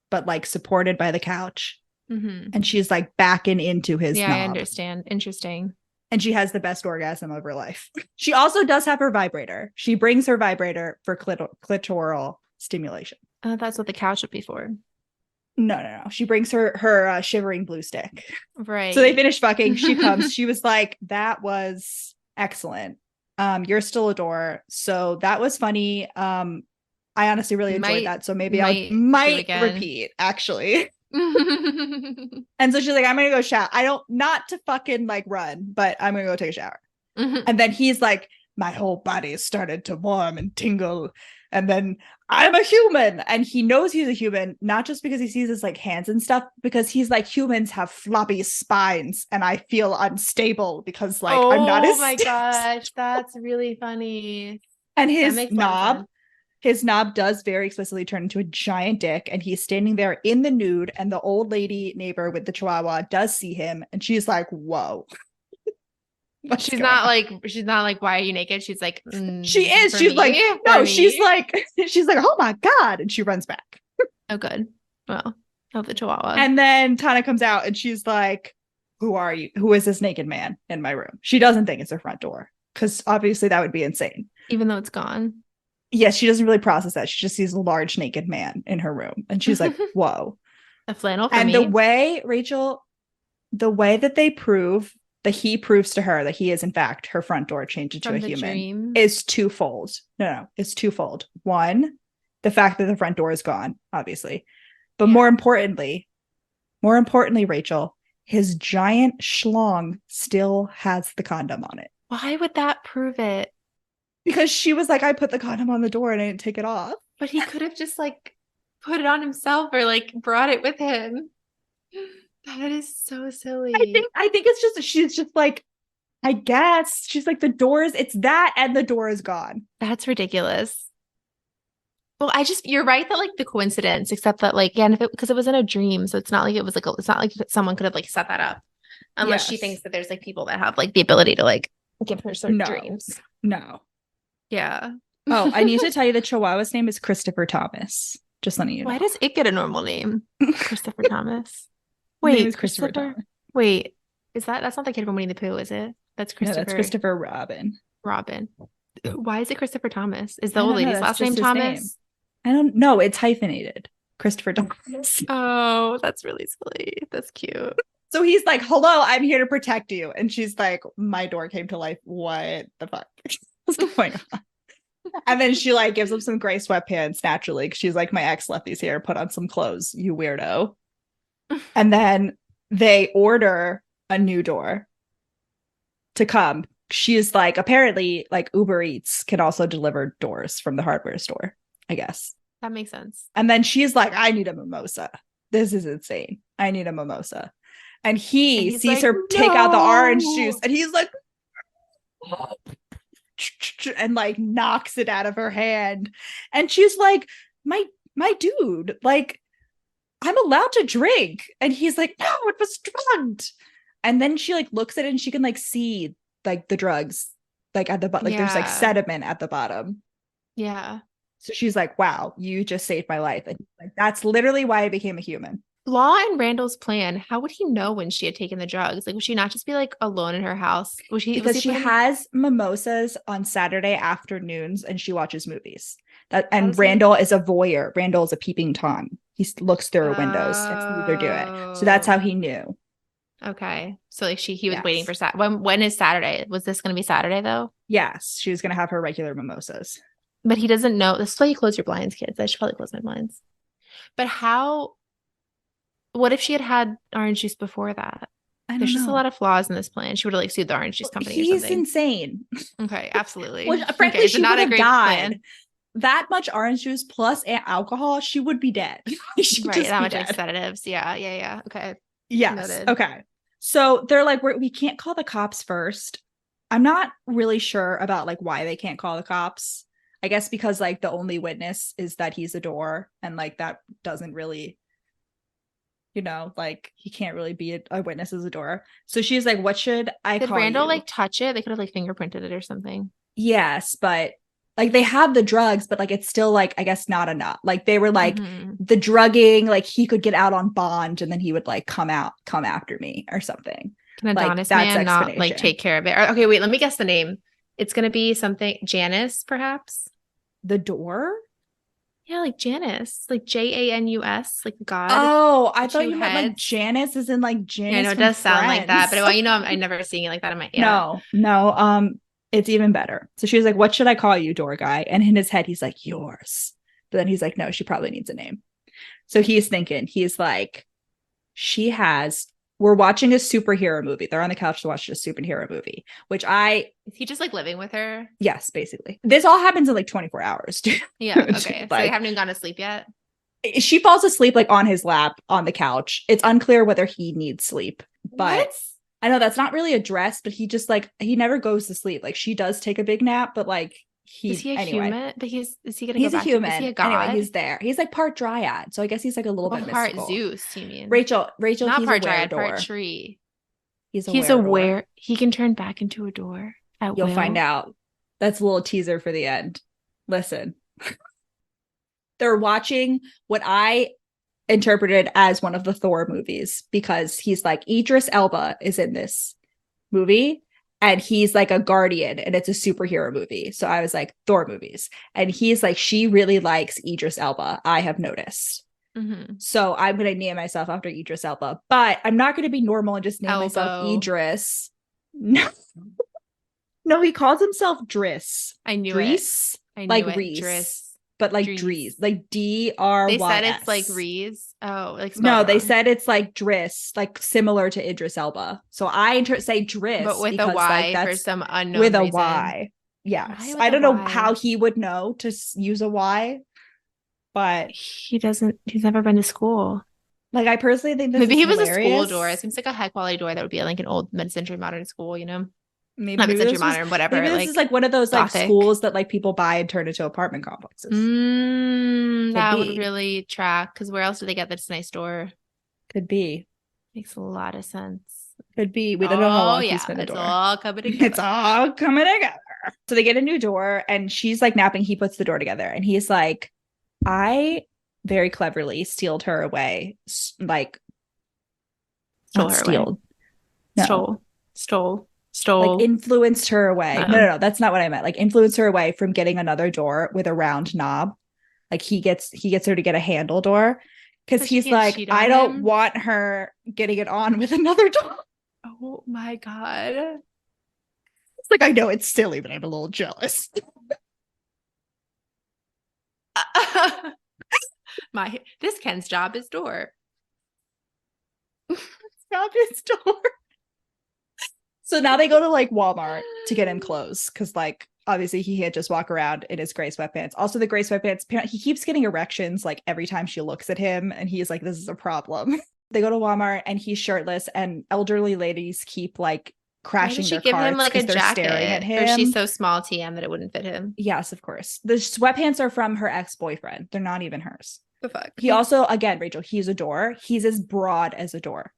but like supported by the couch. Mm-hmm. And she's like backing into his knob. I understand. Interesting. And she has the best orgasm of her life. She also does have her vibrator. She brings her vibrator for clitoral stimulation. That's what the couch would be for. No. She brings her shivering blue stick. Right. So they finish fucking. She comes. She was like, that was excellent. You're still a door. So that was funny. I honestly really enjoyed that. So maybe I might repeat, actually. And so she's like, I'm gonna go shower. Not to fucking like run, but I'm gonna go take a shower. Mm-hmm. And then he's like, my whole body started to warm and tingle. And then I'm a human. And he knows he's a human, not just because he sees his like hands and stuff, because he's like, humans have floppy spines and I feel unstable because like I'm not as. Oh my gosh, that's really funny. And his knob does very explicitly turn into a giant dick, and he's standing there in the nude, and the old lady neighbor with the chihuahua does see him, and she's like, whoa. She's not like, why are you naked? She's like, she is. She's like, no, she's like, oh my God. And she runs back. Oh, good. Well, I love the chihuahua. And then Tana comes out and she's like, who are you? Who is this naked man in my room? She doesn't think it's her front door, because obviously that would be insane. Even though it's gone. Yes, she doesn't really process that. She just sees a large naked man in her room. And she's like, whoa. A flannel for and me. The way, Rachel, that they prove that he proves to her that he is in fact her front door changed into a human dream. Is twofold. No, it's twofold. One, the fact that the front door is gone, obviously. But more importantly, Rachel, his giant schlong still has the condom on it. Why would that prove it? Because she was like, I put the condom on the door and I didn't take it off. But he could have just like put it on himself or like brought it with him. That is so silly. I think it's just, she's just like, I guess she's like, it's that and the door is gone. That's ridiculous. Well, you're right that like the coincidence, except that like, yeah, because it was in a dream. So it's not like it's not like someone could have like set that up. Unless she thinks that there's like people that have like the ability to like give her certain dreams. No. Yeah. Oh, I need to tell you the Chihuahua's name is Christopher Thomas. Just letting you know. Why does it get a normal name? Christopher Thomas. Wait, Christopher Thomas. Wait, that's not the kid from Winnie the Pooh, is it? That's Christopher. No, that's Christopher Robin. Why is it Christopher Thomas? Is the old lady's last name Thomas? I don't know. It's hyphenated. Christopher Thomas. Oh, that's really silly. That's cute. So he's like, hello, I'm here to protect you. And she's like, my door came to life. What the fuck? What's going on? And then she like gives him some gray sweatpants naturally. She's like, my ex left these here. Put on some clothes, you weirdo. And then they order a new door to come. She's like, apparently, like Uber Eats can also deliver doors from the hardware store, I guess. That makes sense. And then she's like, I need a mimosa. This is insane. I need a mimosa. And he sees like, her take out the orange juice, and he's like, and like knocks it out of her hand. And she's like, my dude, like, I'm allowed to drink. And he's like, no, it was drugged. And then she like looks at it and she can like see like the drugs like at the bottom, like there's like sediment at the bottom. Yeah. So she's like, wow, you just saved my life. And like, that's literally why I became a human. Law and Randall's plan, how would he know when she had taken the drugs? Like, would she not just be like alone in her house? Because she has mimosas on Saturday afternoons and she watches movies. And Randall is a voyeur. Randall is a peeping Tom. He looks through windows and sees her do it. So that's how he knew. Okay. So like he was waiting for when is Saturday? Was this going to be Saturday though? Yes. She was going to have her regular mimosas. But he doesn't know. This is why you close your blinds, kids. I should probably close my blinds. But what if she had orange juice before that? There's just a lot of flaws in this plan. She would have like sued the orange juice company or something. He's insane. Okay, absolutely. Well, frankly, she would have died. Plan. That much orange juice plus alcohol, she would be dead. Right, that much like sedatives. Yeah. Okay. Yes. Noted. Okay. So they're like, we can't call the cops first. I'm not really sure about like why they can't call the cops. I guess because like the only witness is that he's a door, and like that doesn't really, like he can't really be a witness as a door. So she's like, what should I call you? Did Randall like touch it? They could have like fingerprinted it or something. Yes, but like they have the drugs, but like it's still like I guess not enough. Like they were like the drugging, like he could get out on bond and then he would like come after me or something. Can Adonis man not like take care of it? Okay, wait, let me guess the name. It's gonna be something Janice, perhaps. The door? Yeah, like Janice, like Janus, like God. Oh, I thought you meant like Janice is in like Janice. Yeah, I know it does sound like that, but I'm never seeing it like that in my. Yeah. No. It's even better. So she was like, what should I call you, door guy? And in his head, he's like, yours. But then he's like, no, she probably needs a name. So he's like, we're watching a superhero movie. They're on the couch to watch a superhero movie, is he just like living with her? Yes, basically. This all happens in like 24 hours. Dude. Yeah. Okay. So they haven't even gone to sleep yet? She falls asleep like on his lap on the couch. It's unclear whether he needs sleep, but what? I know that's not really addressed, but he just like, he never goes to sleep. Like she does take a big nap, but like is he a human? But is he gonna he's go a back human. Is he a god? Anyway, he's there. He's like part dryad. So I guess he's like a little bit part mystical. Zeus, you mean? Rachel, not he's part dryad, part tree. He's aware. He can turn back into a door at You'll find out. That's a little teaser for the end. Listen. They're watching what I interpreted as one of the Thor movies because he's like Idris Elba is in this movie and he's like a guardian and it's a superhero movie. So I was like Thor movies. And he's like, she really likes Idris Elba. I have noticed. Mm-hmm. So I'm going to name myself after Idris Elba, but I'm not going to be normal and just name myself Idris. No, he calls himself Driss. I knew Dries? it. I knew like it. Reese, Driss. But like Dries, like D-R-Y-S. They said it's like Reese. Oh, like no, they wrong. said it's like Driss, like similar to Idris Elba. So I say Driss, but with because, a Y like, that's for some unknown with a reason. Y. Yes, I don't know how he would know to use a Y, but he doesn't. He's never been to school. Like I personally think this maybe is he was hilarious. a school door. It seems like a high quality door that would be like an old mid-century modern school, Maybe not mid-century modern, whatever. Maybe this is like one of those like Gothic. schools that like people buy and turn into apartment complexes. That would really track because where else do they get this nice door? Could be. Makes a lot of sense. Could be. We don't know how long he's been a door. It's all coming together. It's all coming together. So they get a new door and she's like napping. He puts the door together and he's like, I very cleverly stealed her away. Like, stole her away. No. Stole. Like influenced her away. No, that's not what I meant. Like influenced her away from getting another door with a round knob. Like he gets her to get a handle door because he's like, I don't want her getting it on with another door. Oh my god! It's like I know it's silly, but I'm a little jealous. This Ken's job is door. Job is door. So now they go to like Walmart to get him clothes because like obviously he can't just walk around in his gray sweatpants. Also the gray sweatpants, he keeps getting erections like every time she looks at him and he's like, this is a problem. They go to Walmart and he's shirtless and elderly ladies keep like crashing their give carts him like a they're jacket staring at him. Or she's so small TM that it wouldn't fit him. Yes, of course. The sweatpants are from her ex-boyfriend. They're not even hers. The fuck? He also, again, Rachel, he's a door. He's as broad as a door.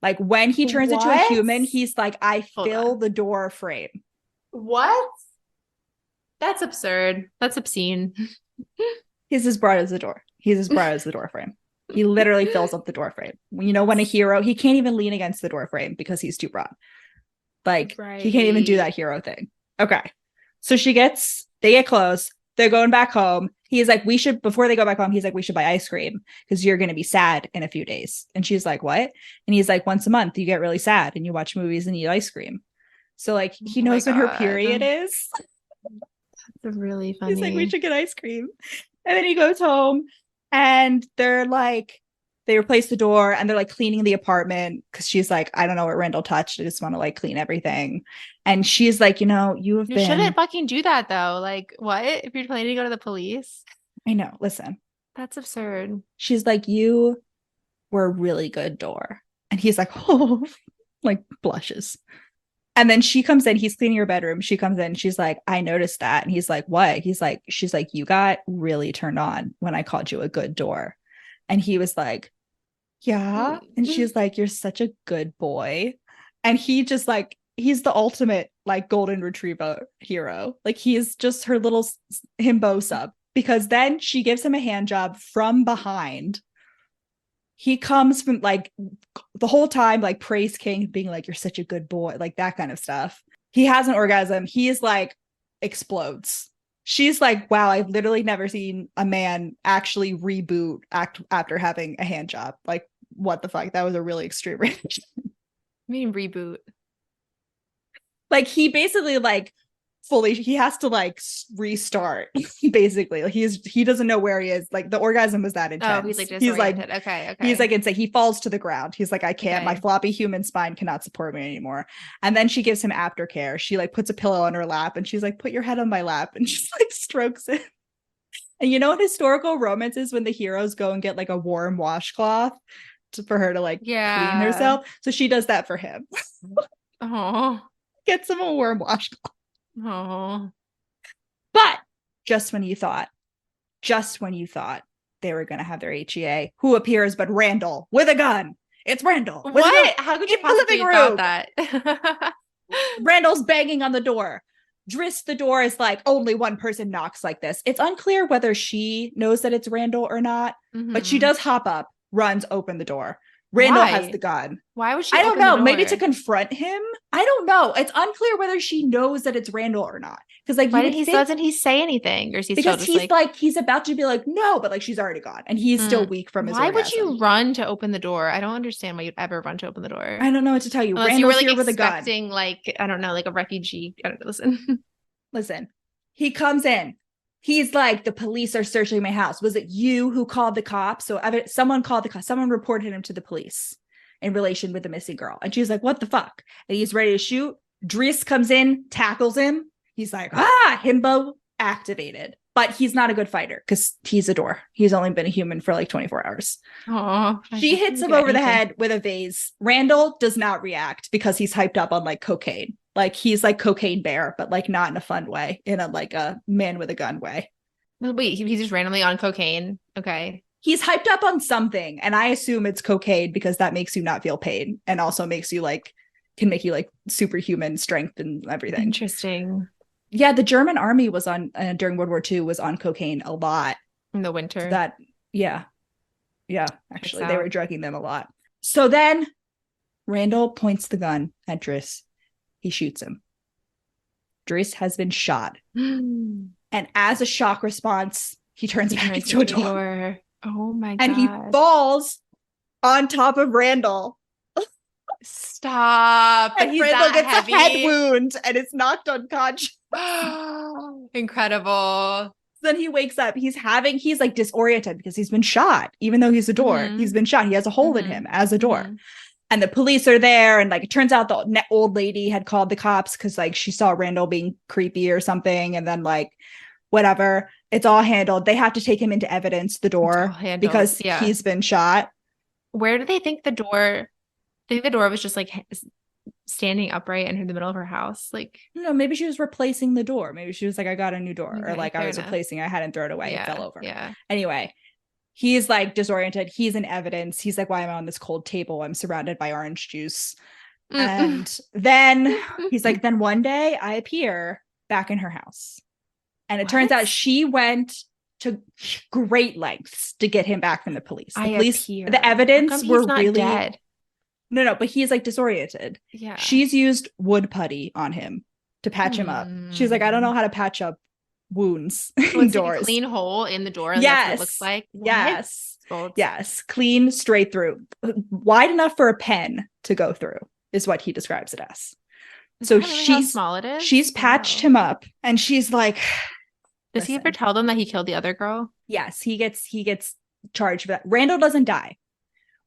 Like when he turns into a human, he's like, I fill the door frame. What? That's absurd. That's obscene. He's as broad as the door. He's as broad as the door frame. He literally fills up the door frame. You know, when a hero, he can't even lean against the door frame because he's too broad. Like he can't even do that hero thing. Okay. So they get clothes. they're going back home. He's like, before they go back home, he's like, we should buy ice cream because you're going to be sad in a few days. And she's like, what? And he's like, once a month, you get really sad and you watch movies and eat ice cream. So like, he knows when her period is. That's really funny. He's like, we should get ice cream. And then he goes home and they're like, they replace the door and they're like cleaning the apartment because she's like, I don't know what Randall touched. I just want to like clean everything. And she's like, you shouldn't fucking do that though. Like, what? If you're planning to go to the police? I know. Listen. That's absurd. She's like, you were a really good door. And he's like, oh, like blushes. And then she comes in, he's cleaning her bedroom. She comes in, she's like, I noticed that. And he's like, what? She's like, you got really turned on when I called you a good door. And he was like, yeah. And she's like, you're such a good boy. And he just like, he's the ultimate like golden retriever hero. Like he's just her little himbo sub, because then she gives him a hand job from behind. He comes from like the whole time, like praise King, being like, you're such a good boy, like that kind of stuff. He has an orgasm. He's like explodes. She's like, wow, I've literally never seen a man actually reboot after having a hand job. Like, what the fuck? That was a really extreme reaction. I mean, reboot. Like, he basically like he has to like restart basically. Like he doesn't know where he is. Like the orgasm was that intense. Oh, he's like disoriented. Okay. He's like insane. He falls to the ground. He's like, I can't, my floppy human spine cannot support me anymore. And then she gives him aftercare. She like puts a pillow on her lap and she's like, put your head on my lap, and she's like strokes it. And you know what historical romance is? When the heroes go and get like a warm washcloth for her to like clean herself. So she does that for him. Oh, gets him a warm washcloth. Oh, but just when you thought they were going to have their HEA, who appears but Randall with a gun? It's Randall. What? How could you possibly thought that? Randall's banging on the door. Driss, the door is like, only one person knocks like this. It's unclear whether she knows that it's Randall or not, but she does hop up, runs, open the door. Randall has the gun. Why was she? I don't know. Maybe to confront him. I don't know. It's unclear whether she knows that it's Randall or not. Because like, doesn't he say anything? Or is he because still just he's about to be like, no, but like she's already gone, and he's still weak from his. Why orgasm. would you run to open the door? I don't understand why you'd ever run to open the door. I don't know what to tell you. Unless Randall's you were like here with a gun. expecting like, I don't know, like a refugee. I don't know, Listen. He comes in. He's like, the police are searching my house. Was it you who called the cops? So someone called the cops. Someone reported him to the police in relation with the missing girl. And she's like, what the fuck? And he's ready to shoot. Driss comes in, tackles him. He's like, himbo activated. But he's not a good fighter because he's a door. He's only been a human for like 24 hours. Oh, she hits him over the head with a vase. Randall does not react because he's hyped up on like cocaine. Like he's like cocaine bear, but like not in a fun way, in a like a man with a gun way. Wait, he's just randomly on cocaine. Okay. He's hyped up on something, and I assume it's cocaine because that makes you not feel pain and also makes you like, can make you like superhuman strength and everything. Interesting. Yeah, the German army was on during World War II was on cocaine a lot in the winter. Actually, they were drugging them a lot. So then Randall points the gun at Driss. He shoots him. Driss has been shot, and as a shock response, he turns back into a door. Oh my god! And he falls on top of Randall. Stop! And he's Randall gets heavy. a head wound and is knocked unconscious. Incredible. Then he wakes up. He's like disoriented because he's been shot. Even though he's a door, he's been shot. He has a hole in him as a door. And the police are there. And like, it turns out the old lady had called the cops because like she saw Randall being creepy or something. And then like, whatever, it's all handled. They have to take him into evidence, the door, because he's been shot. Where do they think the door? I think the door was just like standing upright in the middle of her house. Like, no, maybe she was replacing the door. Maybe she was like, I got a new door. Okay, or like I was replacing, I hadn't thrown it away. Yeah, it fell over. Yeah. Anyway, he's like disoriented. He's in evidence. He's like, why am I on this cold table? I'm surrounded by orange juice. And then he's like, then one day I appear back in her house. And it turns out she went to great lengths to get him back from the police. The evidence were really dead. No, but he's like disoriented. Yeah. She's used wood putty on him to patch him up. She's like, I don't know how to patch up wounds Oh, in it's like a doors. clean hole in the door. And Yes. that's what it looks like. Yes. What? Yes. Clean, straight through. Wide enough for a pen to go through is what he describes it as. Is So that really how small it is? she's patched him up, and she's like, does he ever tell them that he killed the other girl? Yes, he gets charged for that. Randall doesn't die.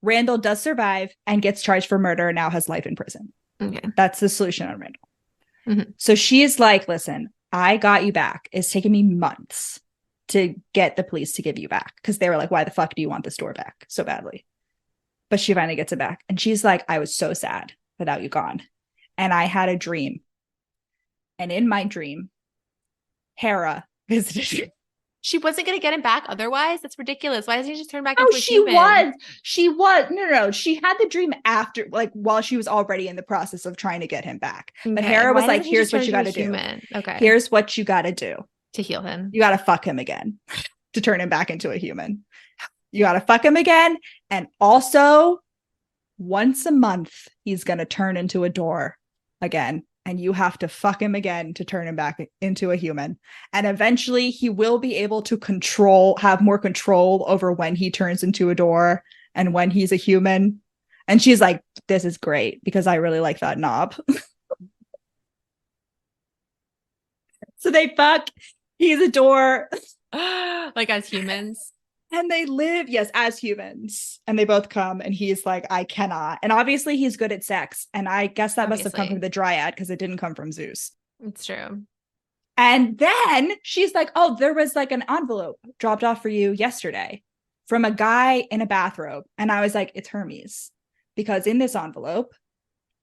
Randall does survive and gets charged for murder and now has life in prison. Okay. That's the solution on Randall. Mm-hmm. So she's like, listen, I got you back. It's taken me months to get the police to give you back, because they were like, why the fuck do you want this door back so badly? But she finally gets it back. And she's like, I was so sad without you gone. And I had a dream. And in my dream, Hera visited me. She wasn't going to get him back otherwise? That's ridiculous. Why doesn't he just turn back into a human? She was. No. She had the dream after, like, while she was already in the process of trying to get him back. Okay. But Hera was like, here's what you got to do. Okay. Here's what you got to do. To heal him. You got to fuck him again to turn him back into a human. You got to fuck him again. And also, once a month, he's going to turn into a door again. And you have to fuck him again to turn him back into a human. And eventually he will be able to have more control over when he turns into a door and when he's a human. And she's like, this is great because I really like that knob. So they fuck. He's a door. Like as humans. And they live, yes, as humans. And they both come, and he's like, I cannot. And obviously he's good at sex. And I guess that must have come from the Dryad, because it didn't come from Zeus. It's true. And then she's like, oh, there was like an envelope dropped off for you yesterday from a guy in a bathrobe. And I was like, it's Hermes. Because in this envelope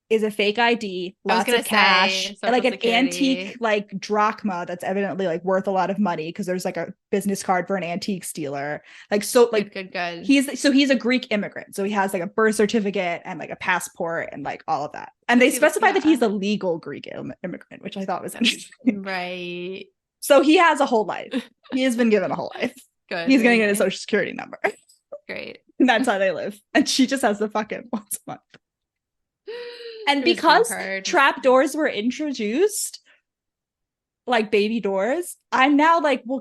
is a fake ID, lots of cash, like an antique like drachma that's evidently like worth a lot of money, because there's like a business card for an antique dealer. Like, so like good. He's a Greek immigrant, so he has like a birth certificate and like a passport and like all of that. And they specify that he's a legal Greek immigrant, which I thought was interesting. Right. So he has a whole life. He has been given a whole life. Good. He's gonna get a social security number. Great. And that's how they live. And she just has to fuck him once a month. And because trap doors were introduced, like baby doors, I'm now like, well,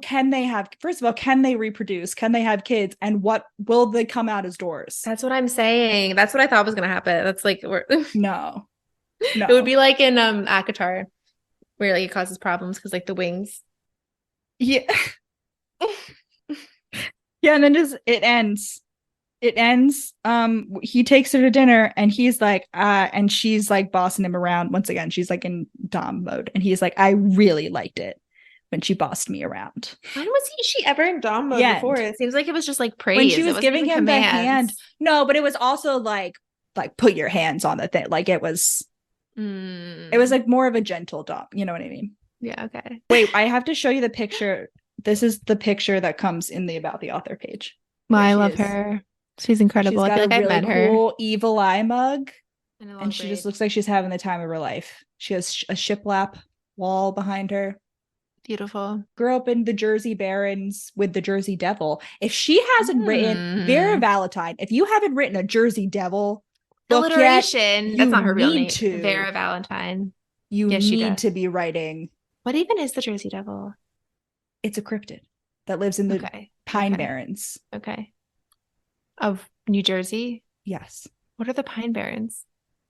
first of all, can they reproduce? Can they have kids? And what will they come out as doors? That's what I'm saying. That's what I thought was going to happen. That's like, no. It would be like in Akatar, where like it causes problems because like the wings. Yeah. Yeah, and then it ends. He takes her to dinner, and he's like, and she's like bossing him around once again. She's like in dom mode, and he's like, I really liked it when she bossed me around. When was she ever in dom mode before? It seems like it was just like praise. When she was giving him the hand. No, but it was also like put your hands on the thing. Like it was like more of a gentle dom. You know what I mean? Yeah. Okay. Wait, I have to show you the picture. This is the picture that comes in the about the author page. Well, I love her. She's incredible. I feel like I've met her. Cool evil eye mug, and she just looks like she's having the time of her life. She has a shiplap wall behind her. Beautiful. Grew up in the Jersey Barrens with the Jersey Devil. If she hasn't written Vera Valentine, if you haven't written a Jersey Devil alliteration, that's not her real name. To. Vera Valentine. You need to be writing. What even is the Jersey Devil? It's a cryptid that lives in the Pine Barrens. Okay. Of New Jersey? Yes. What are the Pine Barrens?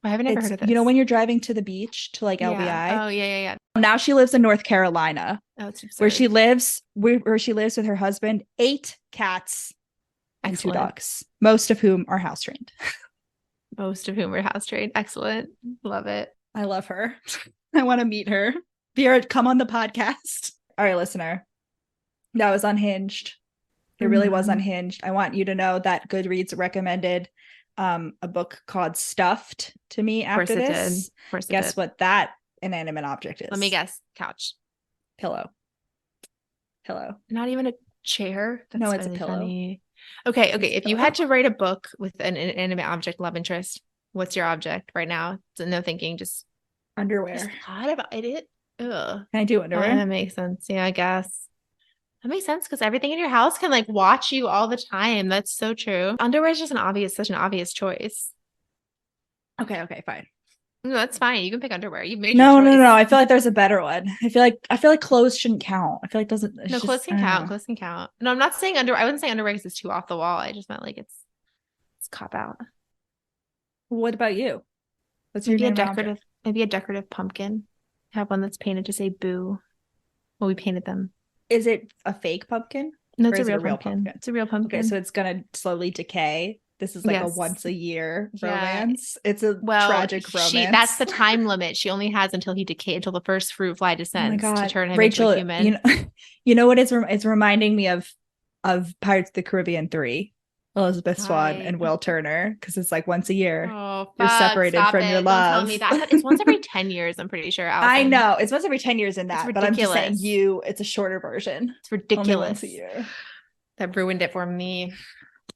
I haven't ever heard of this. You know when you're driving to the beach to like LBI? Oh, yeah. Now she lives in North Carolina. Oh, it's absurd. Where she lives with her husband, 8 cats and 2 dogs, most of whom are house trained. Most of whom are house trained. Excellent. Love it. I love her. I want to meet her. Vera, come on the podcast. All right, listener. That was Unhinged. It really was Unhinged. I want you to know that Goodreads recommended a book called Stuffed to me after this. Of course it Guess did. what that inanimate object is? Let me guess. Couch. Pillow. Not even a chair? That's no, it's a pillow. Funny. Okay. If you had to write a book with an inanimate object love interest, what's your object right now? So no thinking, just underwear. Just thought about it. Ugh. Can I do underwear? That makes sense. Yeah, I guess. That makes sense because everything in your house can like watch you all the time. That's so true. Underwear is just such an obvious choice. Okay, fine. No, that's fine. You can pick underwear. You made No, your no, choice. no. I feel like there's a better one. I feel like clothes shouldn't count. I feel like doesn't. It's No, clothes just I can don't count. know. Clothes can count. No, I'm not saying underwear. I wouldn't say underwear because it's too off the wall. I just meant like it's cop out. What about you? What's your name object? Maybe a decorative pumpkin. Have one that's painted to say boo. Well, we painted them. Is it a fake pumpkin No, or it's a is it real a real pumpkin. pumpkin? It's a real pumpkin. Okay, so it's gonna slowly decay. This is like a Yes. once a year Yeah. romance. It's a Well, tragic romance. that's the time limit. She only has until he decay until the first fruit fly Oh my descends to God, turn him Rachel, into a human. you know what it's reminding me of Pirates of the Caribbean 3, Elizabeth Swann and Will Turner, because it's like once a year Oh, you're fuck, separated stop from it. your Don't tell love. me that. It's once every 10 years, I'm pretty sure, I Allison. know it's once every 10 years in It's that, but I'm just saying ridiculous. it's a shorter version. It's ridiculous. Only once a year. That ruined it for me.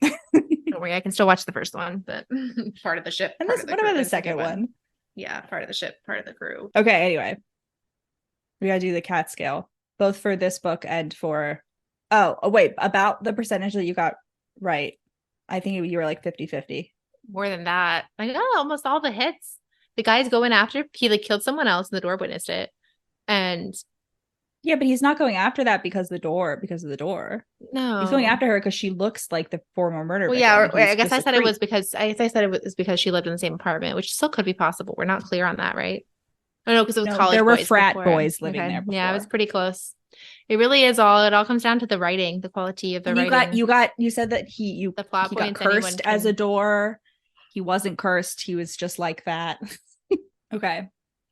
Don't worry, I can still watch the first one, but part of the ship. And Part this, of the what crew about the is second forgiven. one? Yeah, part of the ship, part of the crew. Okay, anyway. We gotta do the cat scale, both for this book and for wait, about the percentage that you got right. I think you were like 50-50. More than that. Like, oh, almost all the hits. The guy's going after, he like killed someone else and the door witnessed it. And Yeah, but he's not going after that because of the door. no. He's going after her because she looks like the former murder Well, victim. yeah, and he's I guess just I a said it was creep. because she lived in the same apartment, which still could be possible. We're not clear on that, right? Oh no, because it was No, college there were boys frat before. boys living there Yeah, it was before. pretty close. It really is all. It all comes down to the writing, the quality of the And writing. you said that The plot he got points anyone cursed as a can. door. He wasn't cursed. He was just like that. Okay.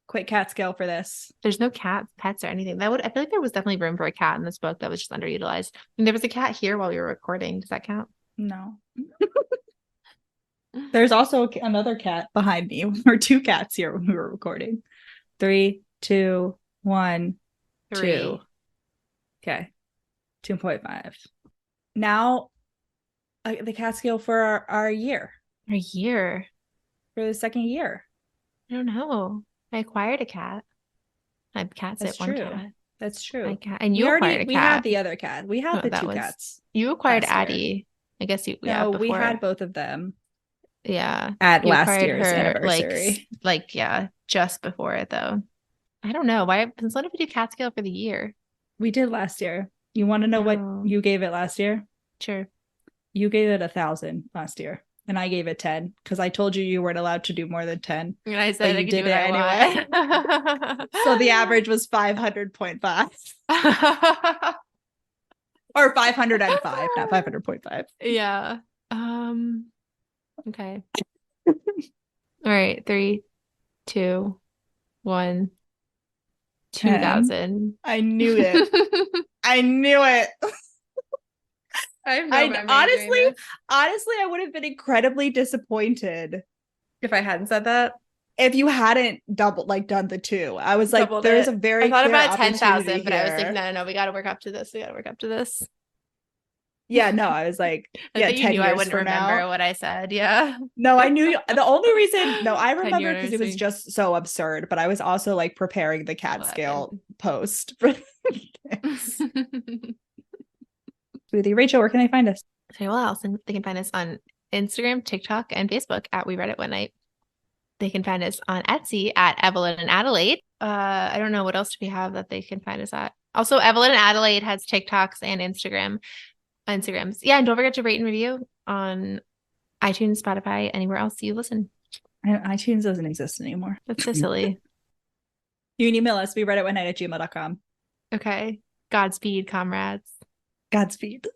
Quick cat scale for this. There's no pets or anything. I feel like there was definitely room for a cat in this book that was just underutilized. And there was a cat here while we were recording. Does that count? No. There's also another cat behind me, or two cats here when we were recording. 3, 2, 1, 3. 2. Okay. 2.5. Now, the cat scale for our year. A year. For the second year. I don't know. I acquired a cat. I cat sit one cat. That's true. And you acquired a cat. We had the other cat. We had the two cats. You acquired Addie. I guess you. No, we had both of them. Yeah. At last year's anniversary. Yeah, just before it though. I don't know. Why? Since when did we do cat scale for the year? We did last year. You want to know what you gave it last year? Sure. You gave it 1,000 last year. And I gave it 10 because I told you weren't allowed to do more than 10. And I said you did it anyway. So the average was 500.5. Or 505, not 500.5. Yeah. Okay. All right. 3, 2, 1. 2,000. I knew it. I knew it. Honestly, I would have been incredibly disappointed if I hadn't said that. If you hadn't done the 2. I was like, there's a very I thought clear about 10,000, but here. I was like, no, we got to work up to this. Yeah, no, I was like, I think 10 you knew I wouldn't remember what I said. Yeah. No, I knew the only reason. No, I remember because it was just so absurd. But I was also like preparing the cat scale post for this. Smoothie. Rachel, where can they find us? Okay, well, Allison, they can find us on Instagram, TikTok, and Facebook at We Read It One Night. They can find us on Etsy at Evelyn and Adelaide. I don't know what else do we have that they can find us at. Also, Evelyn and Adelaide has TikToks and Instagrams. Yeah, and don't forget to rate and review on iTunes, Spotify, anywhere else you listen. iTunes doesn't exist anymore. That's so silly. You can email us, wereaditonenight@gmail.com. Okay. Godspeed, comrades. Godspeed.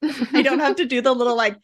I don't have to do the little like